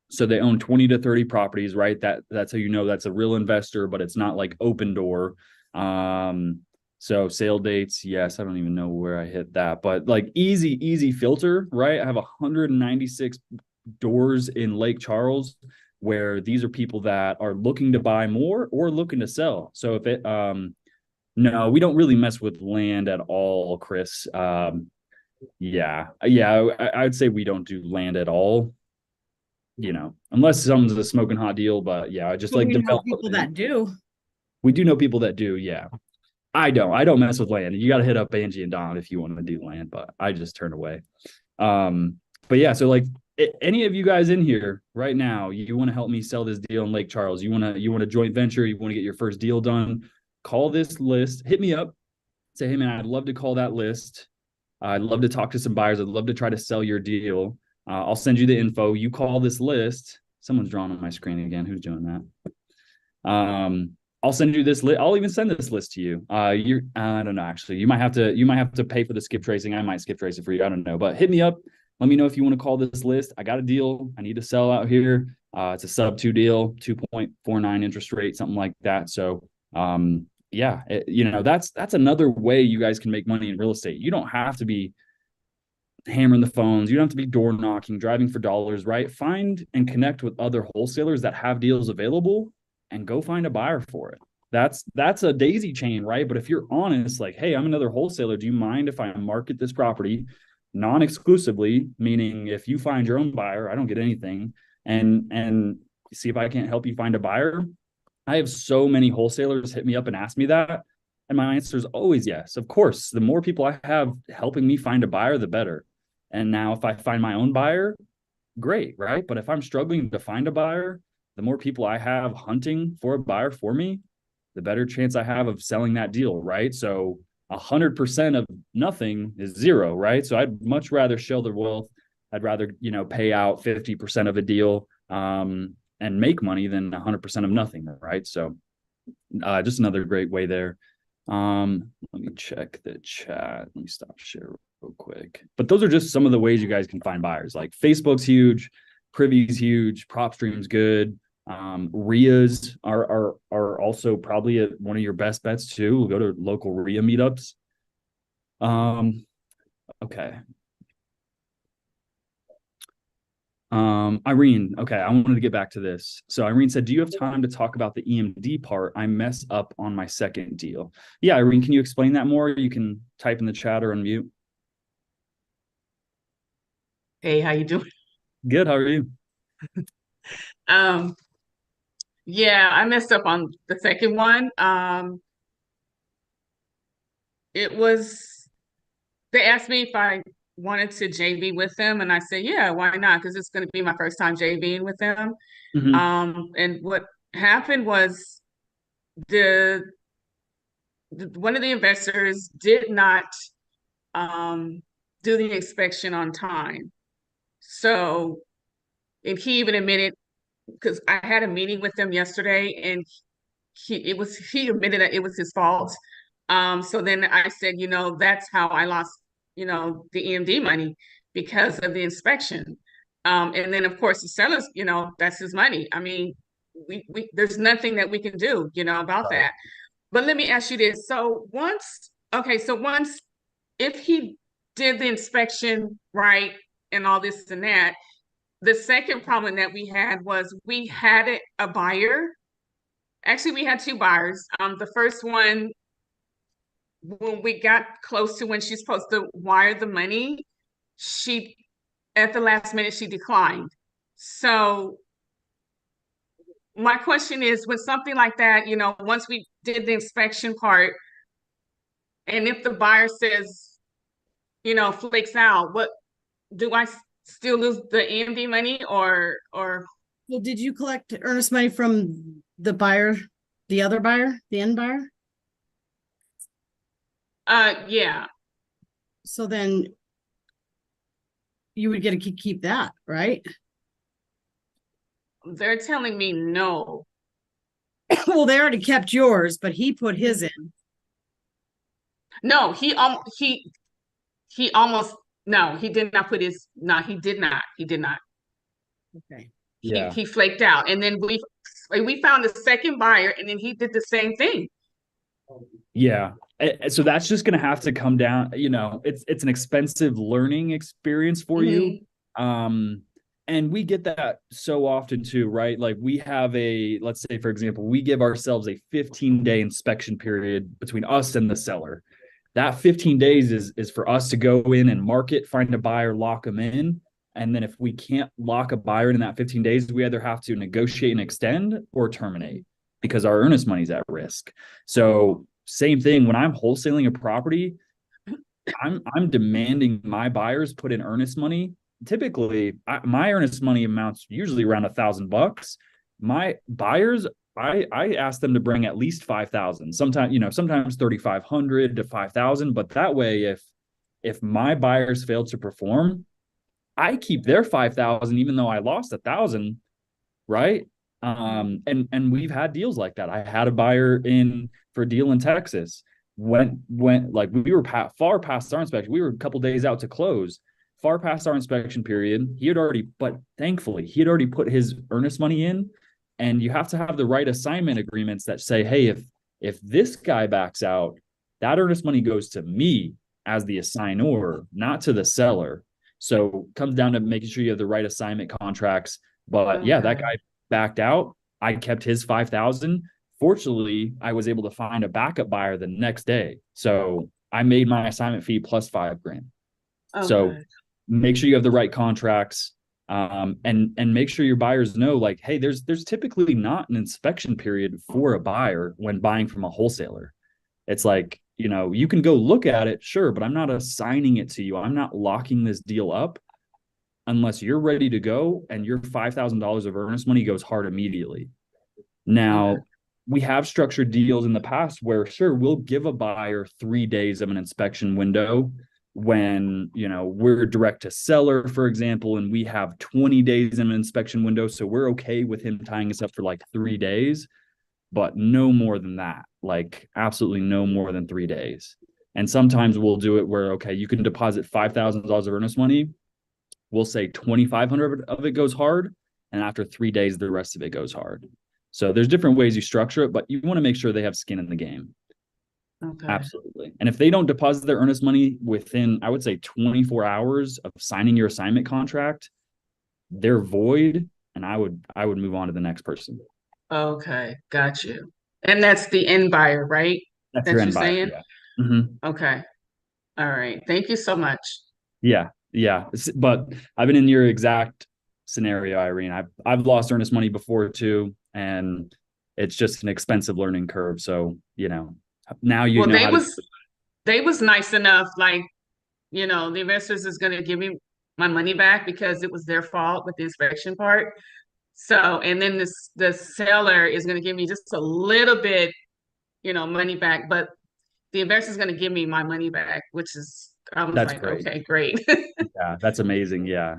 So they own 20 to 30 properties, right? That's how you know that's a real investor, but it's not like open door. So sale dates, yes, I don't even know where I hit that, but like easy filter, right? I have 196 doors in Lake Charles where these are people that are looking to buy more or looking to sell. So if it, no, we don't really mess with land at all, Chris. Yeah, I'd say we don't do land at all. Unless someone's a smoking hot deal, but yeah, I just
But
like
we know
develop.
people that do.
We do know people that do, yeah. I don't mess with land. You got to hit up Angie and Don if you want to do land, but I just turn away. But yeah, so like any of you guys in here right now, you want to help me sell this deal in Lake Charles, you want to joint venture, you want to get your first deal done, call this list, hit me up, say, hey man, I'd love to call that list. I'd love to talk to some buyers. I'd love to try to sell your deal. I'll send you the info. You call this list. Someone's drawn on my screen again. Who's doing that? I'll send you this list. I'll even send this list to you. I don't know, actually. You might have to pay for the skip tracing. I might skip trace it for you. I don't know. But hit me up. Let me know if you want to call this list. I got a deal. I need to sell out here. It's a sub 2 deal, 2.49 interest rate, something like that. So yeah, that's another way you guys can make money in real estate. You don't have to be hammering the phones. You don't have to be door knocking, driving for dollars, right? Find and connect with other wholesalers that have deals available and go find a buyer for it. That's a daisy chain, right? But if you're honest, like, hey, I'm another wholesaler. Do you mind if I market this property non-exclusively? Meaning if you find your own buyer, I don't get anything. And see if I can't help you find a buyer. I have so many wholesalers hit me up and ask me that. And my answer is always yes. Of course, the more people I have helping me find a buyer, the better. And now if I find my own buyer, great, right? But if I'm struggling to find a buyer, the more people I have hunting for a buyer for me, the better chance I have of selling that deal, right? So 100% of nothing is zero, right? So I'd much rather show the wealth. I'd rather, pay out 50% of a deal and make money than 100% of nothing, right? So just another great way there. Let me check the chat. Let me stop share real quick. But those are just some of the ways you guys can find buyers. Like Facebook's huge, Privy's huge, PropStream's good. RIAs are also probably one of your best bets too. We'll go to local RIA meetups. Okay. Irene, okay, I wanted to get back to this. So Irene said, do you have time to talk about the EMD part? I mess up on my second deal. Yeah, Irene, can you explain that more? You can type in the chat or unmute.
Hey, how you doing?
Good, how are you?
Yeah, I messed up on the second one. They asked me if I wanted to JV with them, and I said, yeah, why not? Because it's going to be my first time JVing with them.
Mm-hmm.
And what happened was one of the investors did not do the inspection on time. So, and he even admitted, because I had a meeting with them yesterday, and he admitted that it was his fault. So then I said, that's how I lost, the EMD money, because of the inspection. And then of course the sellers, that's his money. I mean, we there's nothing that we can do, about that. But let me ask you this. So once, if he did the inspection right and all this and that, the second problem that we had was we had a buyer. Actually, we had two buyers. The first one, when we got close to when she's supposed to wire the money, at the last minute, she declined. So my question is, with something like that, once we did the inspection part, and if the buyer says, flakes out, what do I still lose the EMD money or?
Well, did you collect earnest money from the buyer, the other buyer, the end buyer?
Yeah.
So then you would get to keep that, right?
They're telling me no.
Well, they already kept yours, but he put his in.
No, he almost, no, he did not put his, no, he did not.
Okay.
Yeah.
He flaked out. And then we found a second buyer, and then he did the same thing.
Yeah. So that's just going to have to come down, it's an expensive learning experience for you. And we get that so often too, right? Like we have let's say, for example, we give ourselves a 15-day inspection period between us and the seller. That 15 days is for us to go in and market, find a buyer, lock them in. And then if we can't lock a buyer in that 15 days, we either have to negotiate and extend or terminate because our earnest money is at risk. So same thing, when I'm wholesaling a property, I'm demanding my buyers put in earnest money. Typically, my earnest money amounts usually around $1,000. My buyers, I ask them to bring at least 5,000. Sometimes 3,500 to 5,000. But that way, if my buyers fail to perform, I keep their 5,000, even though I lost 1,000, right? And we've had deals like that. I had a buyer for a deal in Texas. Went like we were far past our inspection. We were a couple days out to close, far past our inspection period. But thankfully, he had already put his earnest money in. And you have to have the right assignment agreements that say, hey, if this guy backs out, that earnest money goes to me as the assignor, not to the seller. So comes down to making sure you have the right assignment contracts. But yeah, that
Okay.
guy backed out. I kept his 5,000. Fortunately, I was able to find a backup buyer the next day. So I made my assignment fee plus $5,000. So
Okay.
make sure you have the right contracts, and make sure your buyers know, like, hey, there's typically not an inspection period for a buyer when buying from a wholesaler. It's like, you can go look at it, sure, but I'm not assigning it to you. I'm not locking this deal up unless you're ready to go and your $5,000 of earnest money goes hard immediately. Now,
Okay.
we have structured deals in the past where, sure, we'll give a buyer 3 days of an inspection window when, we're direct to seller, for example, and we have 20 days in an inspection window. So we're okay with him tying us up for like 3 days, but no more than that, like absolutely no more than 3 days. And sometimes we'll do it where, okay, you can deposit $5,000 of earnest money. We'll say 2,500 of it goes hard. And after 3 days, the rest of it goes hard. So there's different ways you structure it, but you want to make sure they have skin in the game.
Okay.
Absolutely. And if they don't deposit their earnest money within, I would say 24 hours of signing your assignment contract, they're void. And I would move on to the next person.
Okay. Got you. And that's the end buyer, right?
That's
That
your
you're
end buyer.
saying?
Yeah. Mm-hmm.
Okay. All right. Thank you so much.
Yeah. Yeah. But I've been in your exact scenario, Irene. I've lost earnest money before too. And it's just an expensive learning curve. So, now
Well,
how to.
they was nice enough, like, the investors is gonna give me my money back because it was their fault with the inspection part. So, and then the seller is gonna give me just a little bit, money back, but the investor is gonna give me my money back, which is, I was
That's
like,
great.
okay, great.
Yeah, that's amazing. Yeah.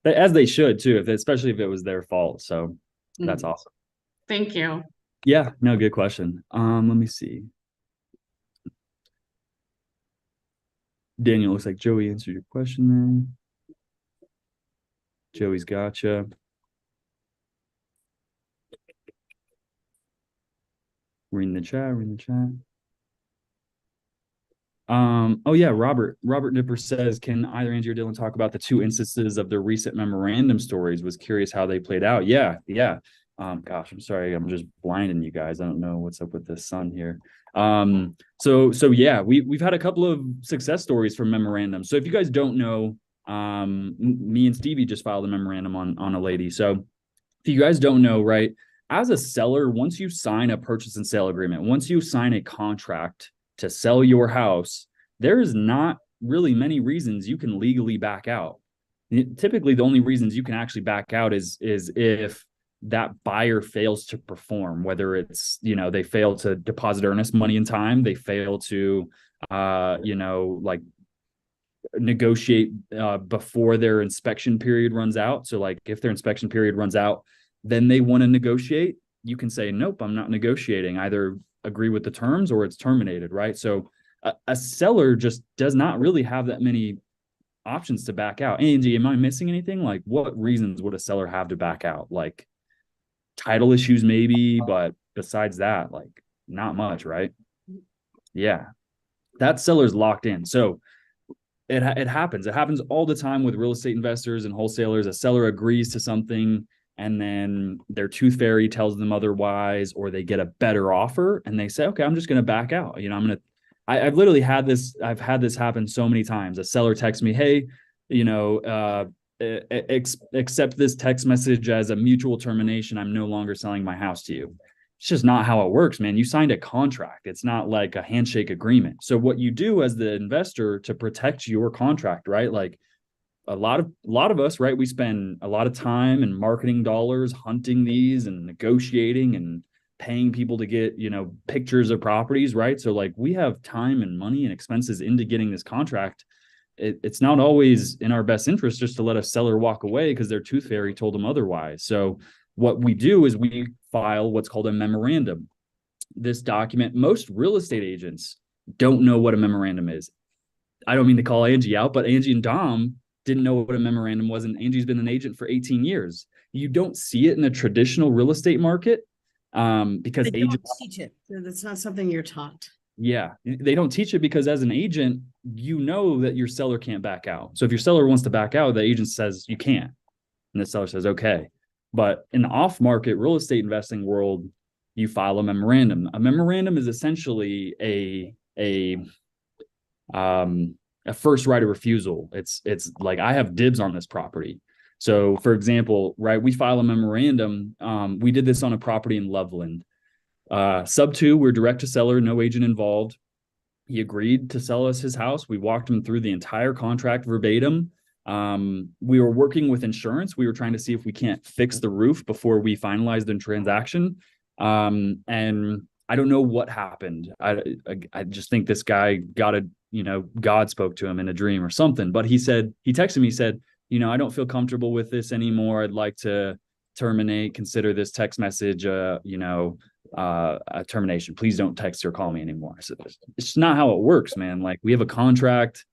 As they should too, especially if it was their fault. So that's awesome.
Thank you.
Yeah, no, good question. Let me see. Daniel, looks like Joey answered your question there. Joey's gotcha. Reading the chat. Oh yeah, Robert Nipper says, can either Angie or Dylan talk about the 2 instances of the recent memorandum stories? Was curious how they played out. Yeah. Gosh, I'm sorry, I'm just blinding you guys. I don't know what's up with this sun here. So yeah, we've had a couple of success stories from memorandum. So if you guys don't know, me and Stevie just filed a memorandum on a lady. So if you guys don't know, right, as a seller, once you sign a purchase and sale agreement, once you sign a contract to sell your house, there is not really many reasons you can legally back out. Typically, the only reasons you can actually back out is if that buyer fails to perform, whether it's, they fail to deposit earnest money in time, they fail to, like negotiate before their inspection period runs out. So like if their inspection period runs out, then they want to negotiate, you can say, nope, I'm not negotiating. Either agree with the terms or it's terminated, right? So a seller just does not really have that many options to back out. Angie, am I missing anything? Like, what reasons would a seller have to back out? Like title issues maybe, but besides that, like not much, right? Yeah, that seller's locked in. So it happens. It happens all the time with real estate investors and wholesalers. A seller agrees to something and then their tooth fairy tells them otherwise, or they get a better offer and they say, okay, I'm just going to back out. I've literally had this. I've had this happen so many times. A seller texts me, hey, accept this text message as a mutual termination. I'm no longer selling my house to you. It's just not how it works, man. You signed a contract. It's not like a handshake agreement. So what you do as the investor to protect your contract, right? Like a lot of us, right? We spend a lot of time and marketing dollars hunting these and negotiating and paying people to get, pictures of properties, right? So like we have time and money and expenses into getting this contract. It's not always in our best interest just to let a seller walk away because their tooth fairy told them otherwise. So what we do is we file what's called a memorandum. This document, most real estate agents don't know what a memorandum is. I don't mean to call Angie out, but Angie and Dom didn't know what a memorandum was, and Angie's been an agent for 18 years. You don't see it in the traditional real estate market because
They don't
agents
teach it. That's not something you're taught.
Yeah, they don't teach it because as an agent, you know that your seller can't back out. So if your seller wants to back out, the agent says you can't, and the seller says okay. But in the off-market real estate investing world, you file a memorandum. A memorandum is essentially a first right of refusal. It's like I have dibs on this property. So for example, right, we file a memorandum. We did this on a property in Loveland. Sub 2, we're direct to seller, no agent involved. He agreed to sell us his house. We walked him through the entire contract verbatim. We were working with insurance. We were trying to see if we can't fix the roof before we finalized the transaction. And I don't know what happened. I just think this guy got God spoke to him in a dream or something. But he texted me, said, I don't feel comfortable with this anymore. I'd like to terminate, consider this text message, a termination. Please don't text or call me anymore. So it's not how it works, man. Like we have a contract.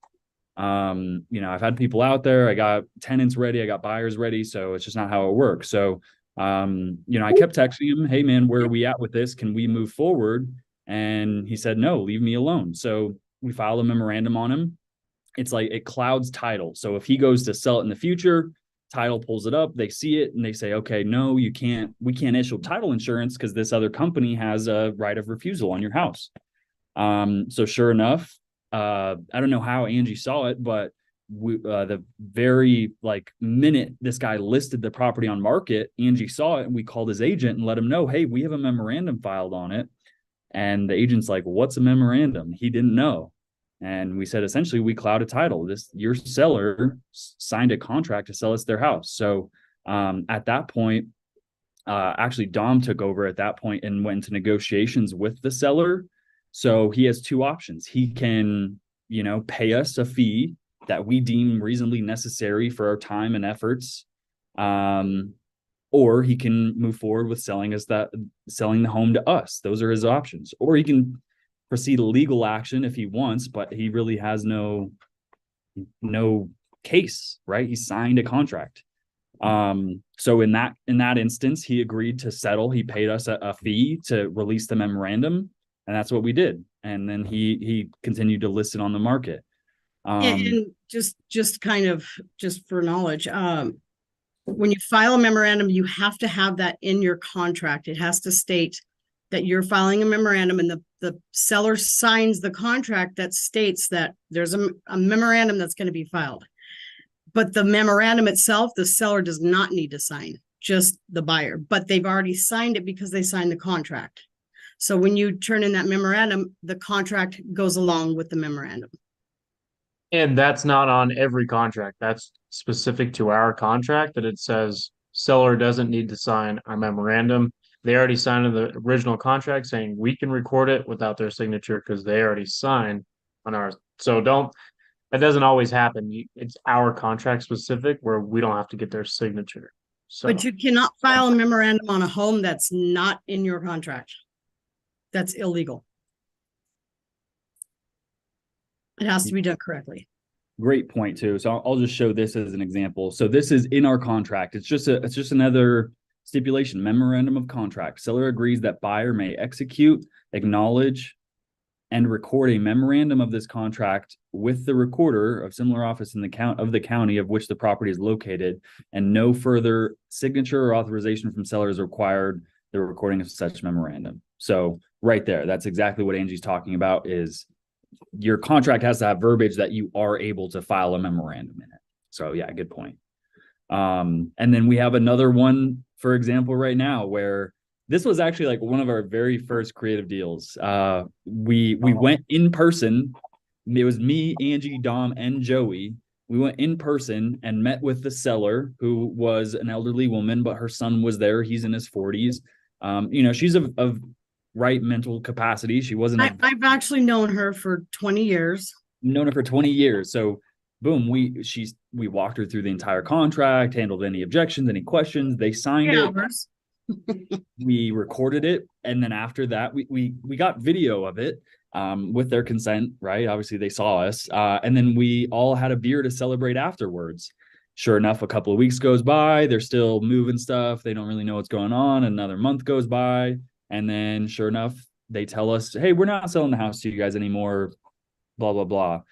I've had people out there. I got tenants ready. I got buyers ready. So it's just not how it works. So, I kept texting him, hey man, where are we at with this? Can we move forward? And he said, no, leave me alone. So we filed a memorandum on him. It's like it clouds title. So if he goes to sell it in the future, title pulls it up, they see it and they say, okay, no, we can't issue title insurance because this other company has a right of refusal on your house. So sure enough, I don't know how Angie saw it, but the very minute this guy listed the property on market, Angie saw it and we called his agent and let him know, hey, we have a memorandum filed on it. And the agent's like, what's a memorandum? He didn't know. And we said, essentially, we clouded title. Your seller signed a contract to sell us their house. So at that point, actually, Dom took over at that point and went into negotiations with the seller. So he has two options. He can, pay us a fee that we deem reasonably necessary for our time and efforts. Or he can move forward with selling the home to us. Those are his options. Or he can proceed legal action if he wants, but he really has no case, right? He signed a contract. So in that instance, he agreed to settle. He paid us a fee to release the memorandum, and that's what we did. And then he continued to list it on the market.
And just kind of just for knowledge, when you file a memorandum, you have to have that in your contract. It has to state that you're filing a memorandum, and the seller signs the contract that states that there's a memorandum that's going to be filed. But the memorandum itself, the seller does not need to sign, just the buyer. But they've already signed it because they signed the contract. So when you turn in that memorandum, the contract goes along with the memorandum.
And that's not on every contract. That's specific to our contract that it says seller doesn't need to sign our memorandum. They already signed the original contract saying we can record it without their signature because they already signed on ours. So that doesn't always happen. It's our contract specific where we don't have to get their signature. So,
but you cannot file a memorandum on a home that's not in your contract. That's illegal. It has to be done correctly.
Great point too. So I'll just show this as an example. So this is in our contract. It's just another stipulation, memorandum of contract. Seller agrees that buyer may execute, acknowledge, and record a memorandum of this contract with the recorder of similar office in the county of which the property is located, and no further signature or authorization from seller is required. The recording of such memorandum. So right there, that's exactly what Angie's talking about. Is your contract has to have verbiage that you are able to file a memorandum in it. So yeah, good point. And then we have another one, for example, right now where this was actually one of our very first creative deals. We went in person. It was me, Angie, Dom, and Joey. We went in person and met with the seller, who was an elderly woman, but her son was there. He's in his 40s. She's of right mental capacity. She wasn't.
I've actually known her for 20 years.
So boom, we walked her through the entire contract, handled any objections, any questions. They signed it. We recorded it, and then after that, we got video of it with their consent, right? Obviously, they saw us, and then we all had a beer to celebrate afterwards. Sure enough, a couple of weeks goes by. They're still moving stuff. They don't really know what's going on. Another month goes by, and then sure enough, they tell us, hey, we're not selling the house to you guys anymore, blah, blah, blah.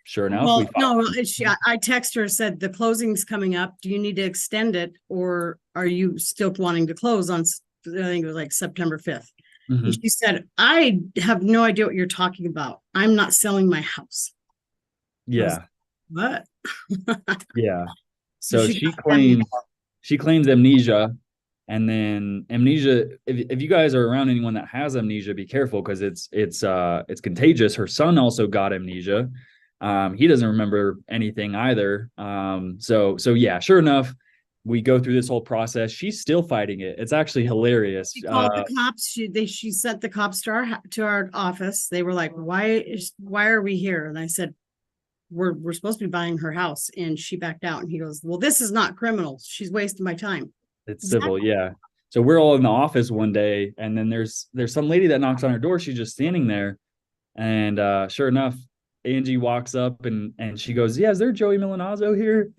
Sure enough,
Well,
we filed.
no, I text her, said the closing's coming up. Do you need to extend it, or are you still wanting to close on, I think it was like September 5th? And
Mhm.
she said, I have no idea what you're talking about. I'm not selling my house.
Yeah.
What?
Yeah.
So
So she claims amnesia, and then amnesia, if you guys are around anyone that has amnesia, be careful, because it's contagious. Her son also got amnesia. He doesn't remember anything either. So yeah, sure enough, we go through this whole process. She's still fighting it. It's actually hilarious.
she called the cops. She sent the cops to our office. They were like, why are we here? And I said, we're supposed to be buying her house. And she backed out, and he goes, well, this is not criminal. She's wasting my time.
It's civil, yeah. So we're all in the office one day, and then there's some lady that knocks on her door. She's just standing there, and sure enough, Angie walks up, and she goes, "Yeah, is there Joey Milanazzo here?"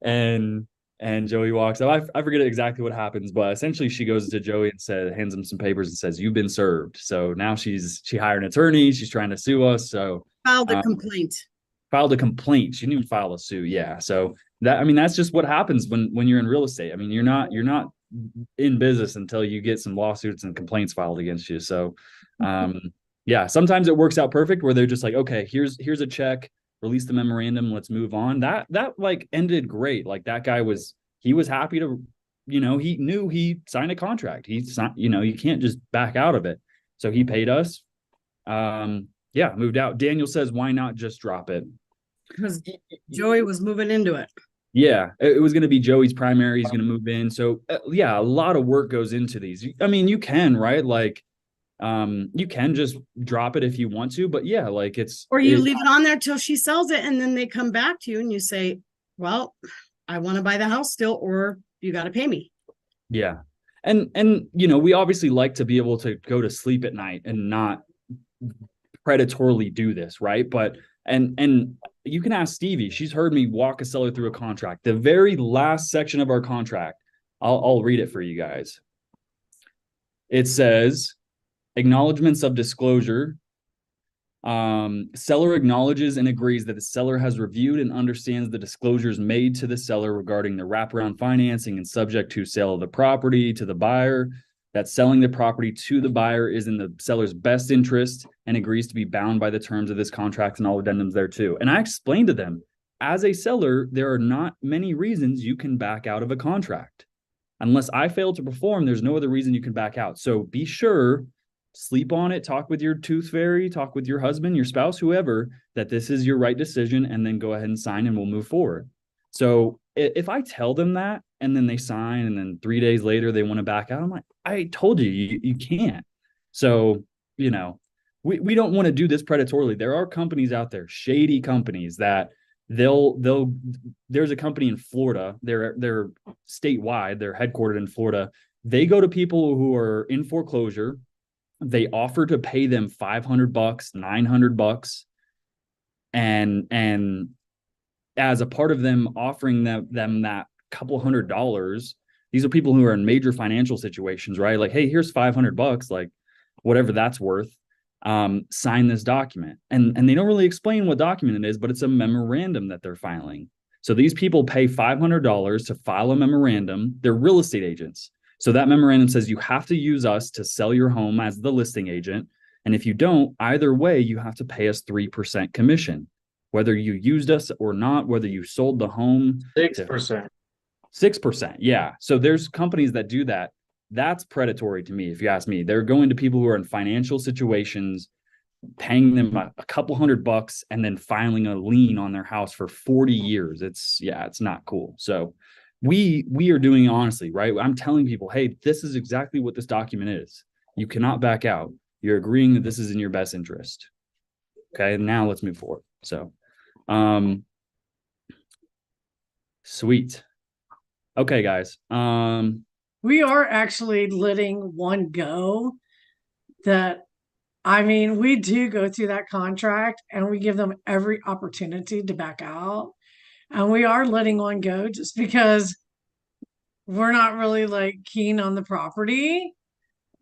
and and Joey walks up. I forget exactly what happens, but essentially she goes to Joey and hands him some papers and says, "You've been served." So now she hired an attorney. She's trying to sue us. So
Filed a complaint.
filed a complaint. She didn't even file a suit. Yeah. So that's just what happens when you're in real estate. I mean, you're not in business until you get some lawsuits and complaints filed against you. So, yeah, sometimes it works out perfect where they're just like, okay, here's a check, release the memorandum, let's move on. That like ended great. Like that guy was happy to, he knew he signed a contract. He signed, you can't just back out of it. So he paid us. Yeah, moved out. Daniel says, why not just drop it?
Because Joey was moving into it.
Yeah, it was going to be Joey's primary. He's going to move in. So yeah, a lot of work goes into these. I mean, you can, right? Like, you can just drop it if you want to, but yeah, like
or you leave it on there till she sells it, and then they come back to you and you say, well, I want to buy the house still, or you got to pay me.
Yeah. And we obviously like to be able to go to sleep at night and not predatorily do this, right? But and you can ask Stevie. She's heard me walk a seller through a contract. The very last section of our contract, I'll read it for you guys. It says, acknowledgments of disclosure. Seller acknowledges and agrees that the seller has reviewed and understands the disclosures made to the seller regarding the wraparound financing and subject to sale of the property to the buyer, that selling the property to the buyer is in the seller's best interest, and agrees to be bound by the terms of this contract and all addendums thereto. And I explained to them, as a seller, there are not many reasons you can back out of a contract. Unless I fail to perform, there's no other reason you can back out. So be sure, sleep on it, talk with your tooth fairy, talk with your husband, your spouse, whoever, that this is your right decision, and then go ahead and sign and we'll move forward. So if I tell them that and then they sign and then 3 days later they want to back out, I'm like, I told you can't. So, we don't want to do this predatorily. There are companies out there, shady companies, that there's a company in Florida, they're statewide, they're headquartered in Florida. They go to people who are in foreclosure. They offer to pay them $500, $900, and as a part of them offering them that couple $100, these are people who are in major financial situations, right? Like, hey, here's $500, like whatever that's worth. Sign this document. And they don't really explain what document it is, but it's a memorandum that they're filing. So these people pay $500 to file a memorandum. They're real estate agents. So that memorandum says you have to use us to sell your home as the listing agent. And if you don't, either way, you have to pay us 3% commission, whether you used us or not, whether you sold the home.
6%.
6%. Yeah. So there's companies that do that. That's predatory to me, if you ask me. They're going to people who are in financial situations, paying them a couple $100 and then filing a lien on their house for 40 years. It's not cool. So we are doing it honestly, right? I'm telling people, hey, this is exactly what this document is. You cannot back out. You're agreeing that this is in your best interest. Okay, now let's move forward. So, sweet. Okay, guys.
We are actually letting one go that, I mean, we do go through that contract and we give them every opportunity to back out. And we are letting one go just because we're not really like keen on the property.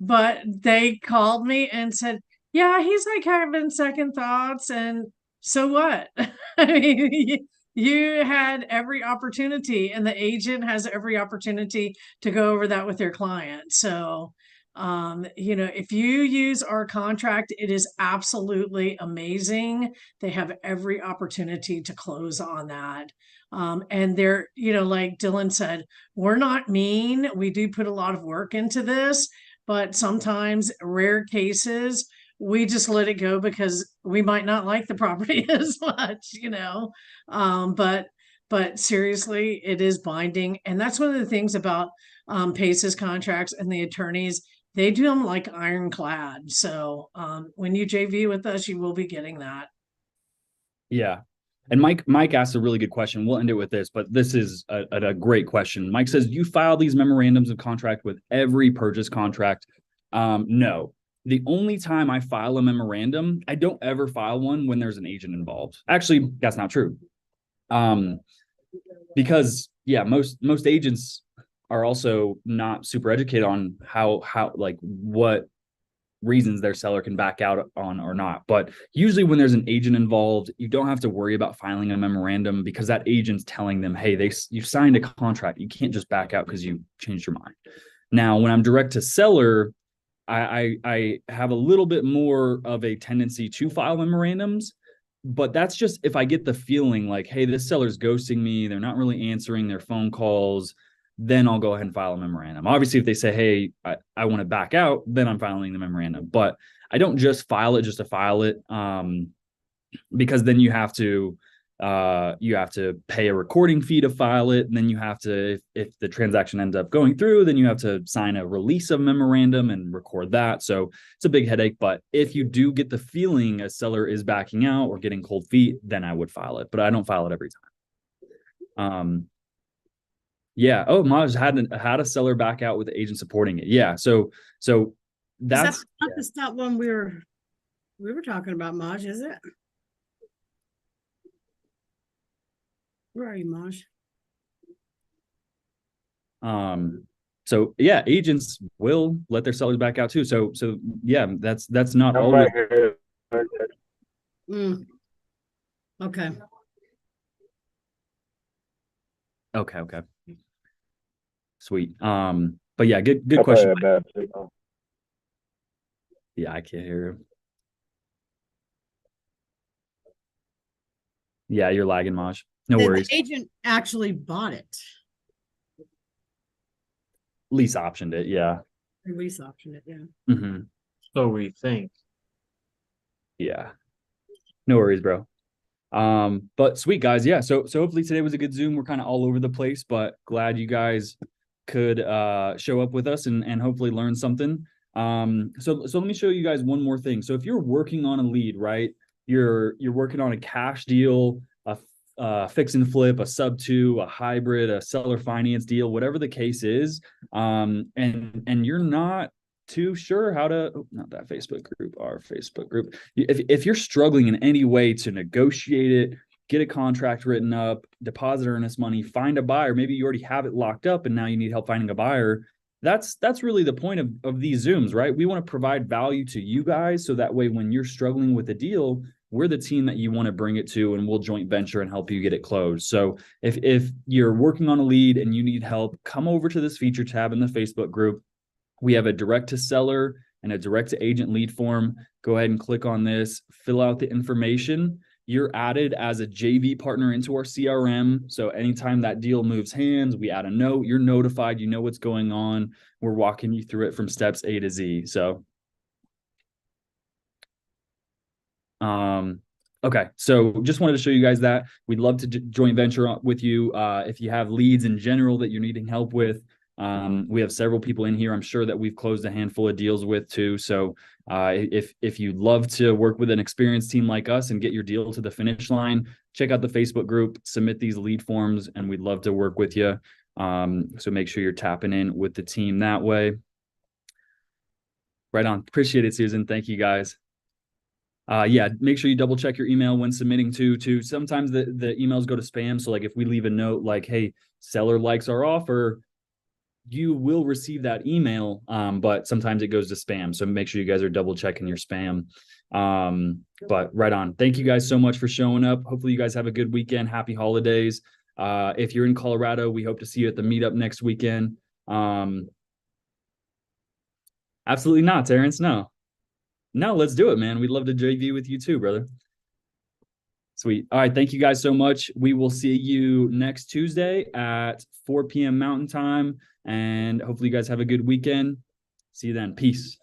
but they called me and said, yeah, he's like having second thoughts. And so what? I mean, you had every opportunity, and the agent has every opportunity to go over that with their client. So, if you use our contract, it is absolutely amazing. They have every opportunity to close on that. And they're, like Dylan said, we're not mean. We do put a lot of work into this, but sometimes, rare cases, we just let it go because we might not like the property as much. But seriously, it is binding. And that's one of the things about PACE's contracts and the attorneys. They do them like ironclad. So when you JV with us, you will be getting that.
Yeah. And Mike asked a really good question. We'll end it with this, but this is a great question. Mike says, you file these memorandums of contract with every purchase contract? No. The only time I file a memorandum, I don't ever file one when there's an agent involved. Actually, that's not true. Because most agents are also not super educated on how like what reasons their seller can back out on or not. But usually when there's an agent involved, you don't have to worry about filing a memorandum because that agent's telling them, hey, you signed a contract. You can't just back out because you changed your mind. Now, when I'm direct to seller, I have a little bit more of a tendency to file memorandums, but that's just if I get the feeling like, hey, this seller's ghosting me, they're not really answering their phone calls, then I'll go ahead and file a memorandum. Obviously, if they say, hey, I want to back out, then I'm filing the memorandum. But I don't just file it just to file it, because then you have to pay a recording fee to file it. And then you have to, if the transaction ends up going through, then you have to sign a release of memorandum and record that. So it's a big headache. But if you do get the feeling a seller is backing out or getting cold feet, then I would file it. But I don't file it every time. Yeah. Oh, Maj had a seller back out with the agent supporting it. Yeah. So that's
not one we were talking about, Maj, is it? Where are you, Maj?
So yeah, agents will let their sellers back out too. So yeah, that's not always.
Okay.
Okay. Sweet. But yeah, good question. Yeah, I can't hear you. Yeah, you're lagging, Maj. No worries.
The agent actually bought it.
Lease optioned it, yeah.
Lease optioned it, yeah.
Mm-hmm.
So we think.
Yeah. No worries, bro. But sweet, guys. Yeah. So hopefully today was a good Zoom. We're kind of all over the place, but glad you guys could show up with us and hopefully learn something. So let me show you guys one more thing. So if you're working on a lead, right? You're working on a cash deal, a fix and flip, a sub 2, a hybrid, a seller finance deal, whatever the case is. And you're not too sure how to, not that Facebook group, our Facebook group. If you're struggling in any way to negotiate it, get a contract written up, deposit earnest money, find a buyer, maybe you already have it locked up and now you need help finding a buyer. That's really the point of these Zooms, right? We want to provide value to you guys so that way when you're struggling with a deal, we're the team that you want to bring it to, and we'll joint venture and help you get it closed. So if you're working on a lead and you need help, come over to this feature tab in the Facebook group. We have a direct to seller and a direct to agent lead form. Go ahead and click on this, fill out the information. You're added as a JV partner into our CRM. So anytime that deal moves hands, we add a note, you're notified, you know what's going on. We're walking you through it from steps A to Z. So okay, so just wanted to show you guys that. We'd love to joint venture with you. If you have leads in general that you're needing help with, we have several people in here I'm sure that we've closed a handful of deals with too. So if you'd love to work with an experienced team like us and get your deal to the finish line, check out the Facebook group, submit these lead forms, and we'd love to work with you. So make sure you're tapping in with the team that way. Right on. Appreciate it, Susan. Thank you, guys. Yeah, make sure you double check your email when submitting to sometimes the emails go to spam. So like if we leave a note like, hey, seller likes our offer, you will receive that email, but sometimes it goes to spam. So make sure you guys are double checking your spam. But right on. Thank you guys so much for showing up. Hopefully you guys have a good weekend. Happy holidays. If you're in Colorado, we hope to see you at the meetup next weekend. Absolutely not, Terrence. No, let's do it, man. We'd love to JV with you too, brother. Sweet. All right. Thank you guys so much. We will see you next Tuesday at 4 p.m. Mountain Time. And hopefully you guys have a good weekend. See you then. Peace.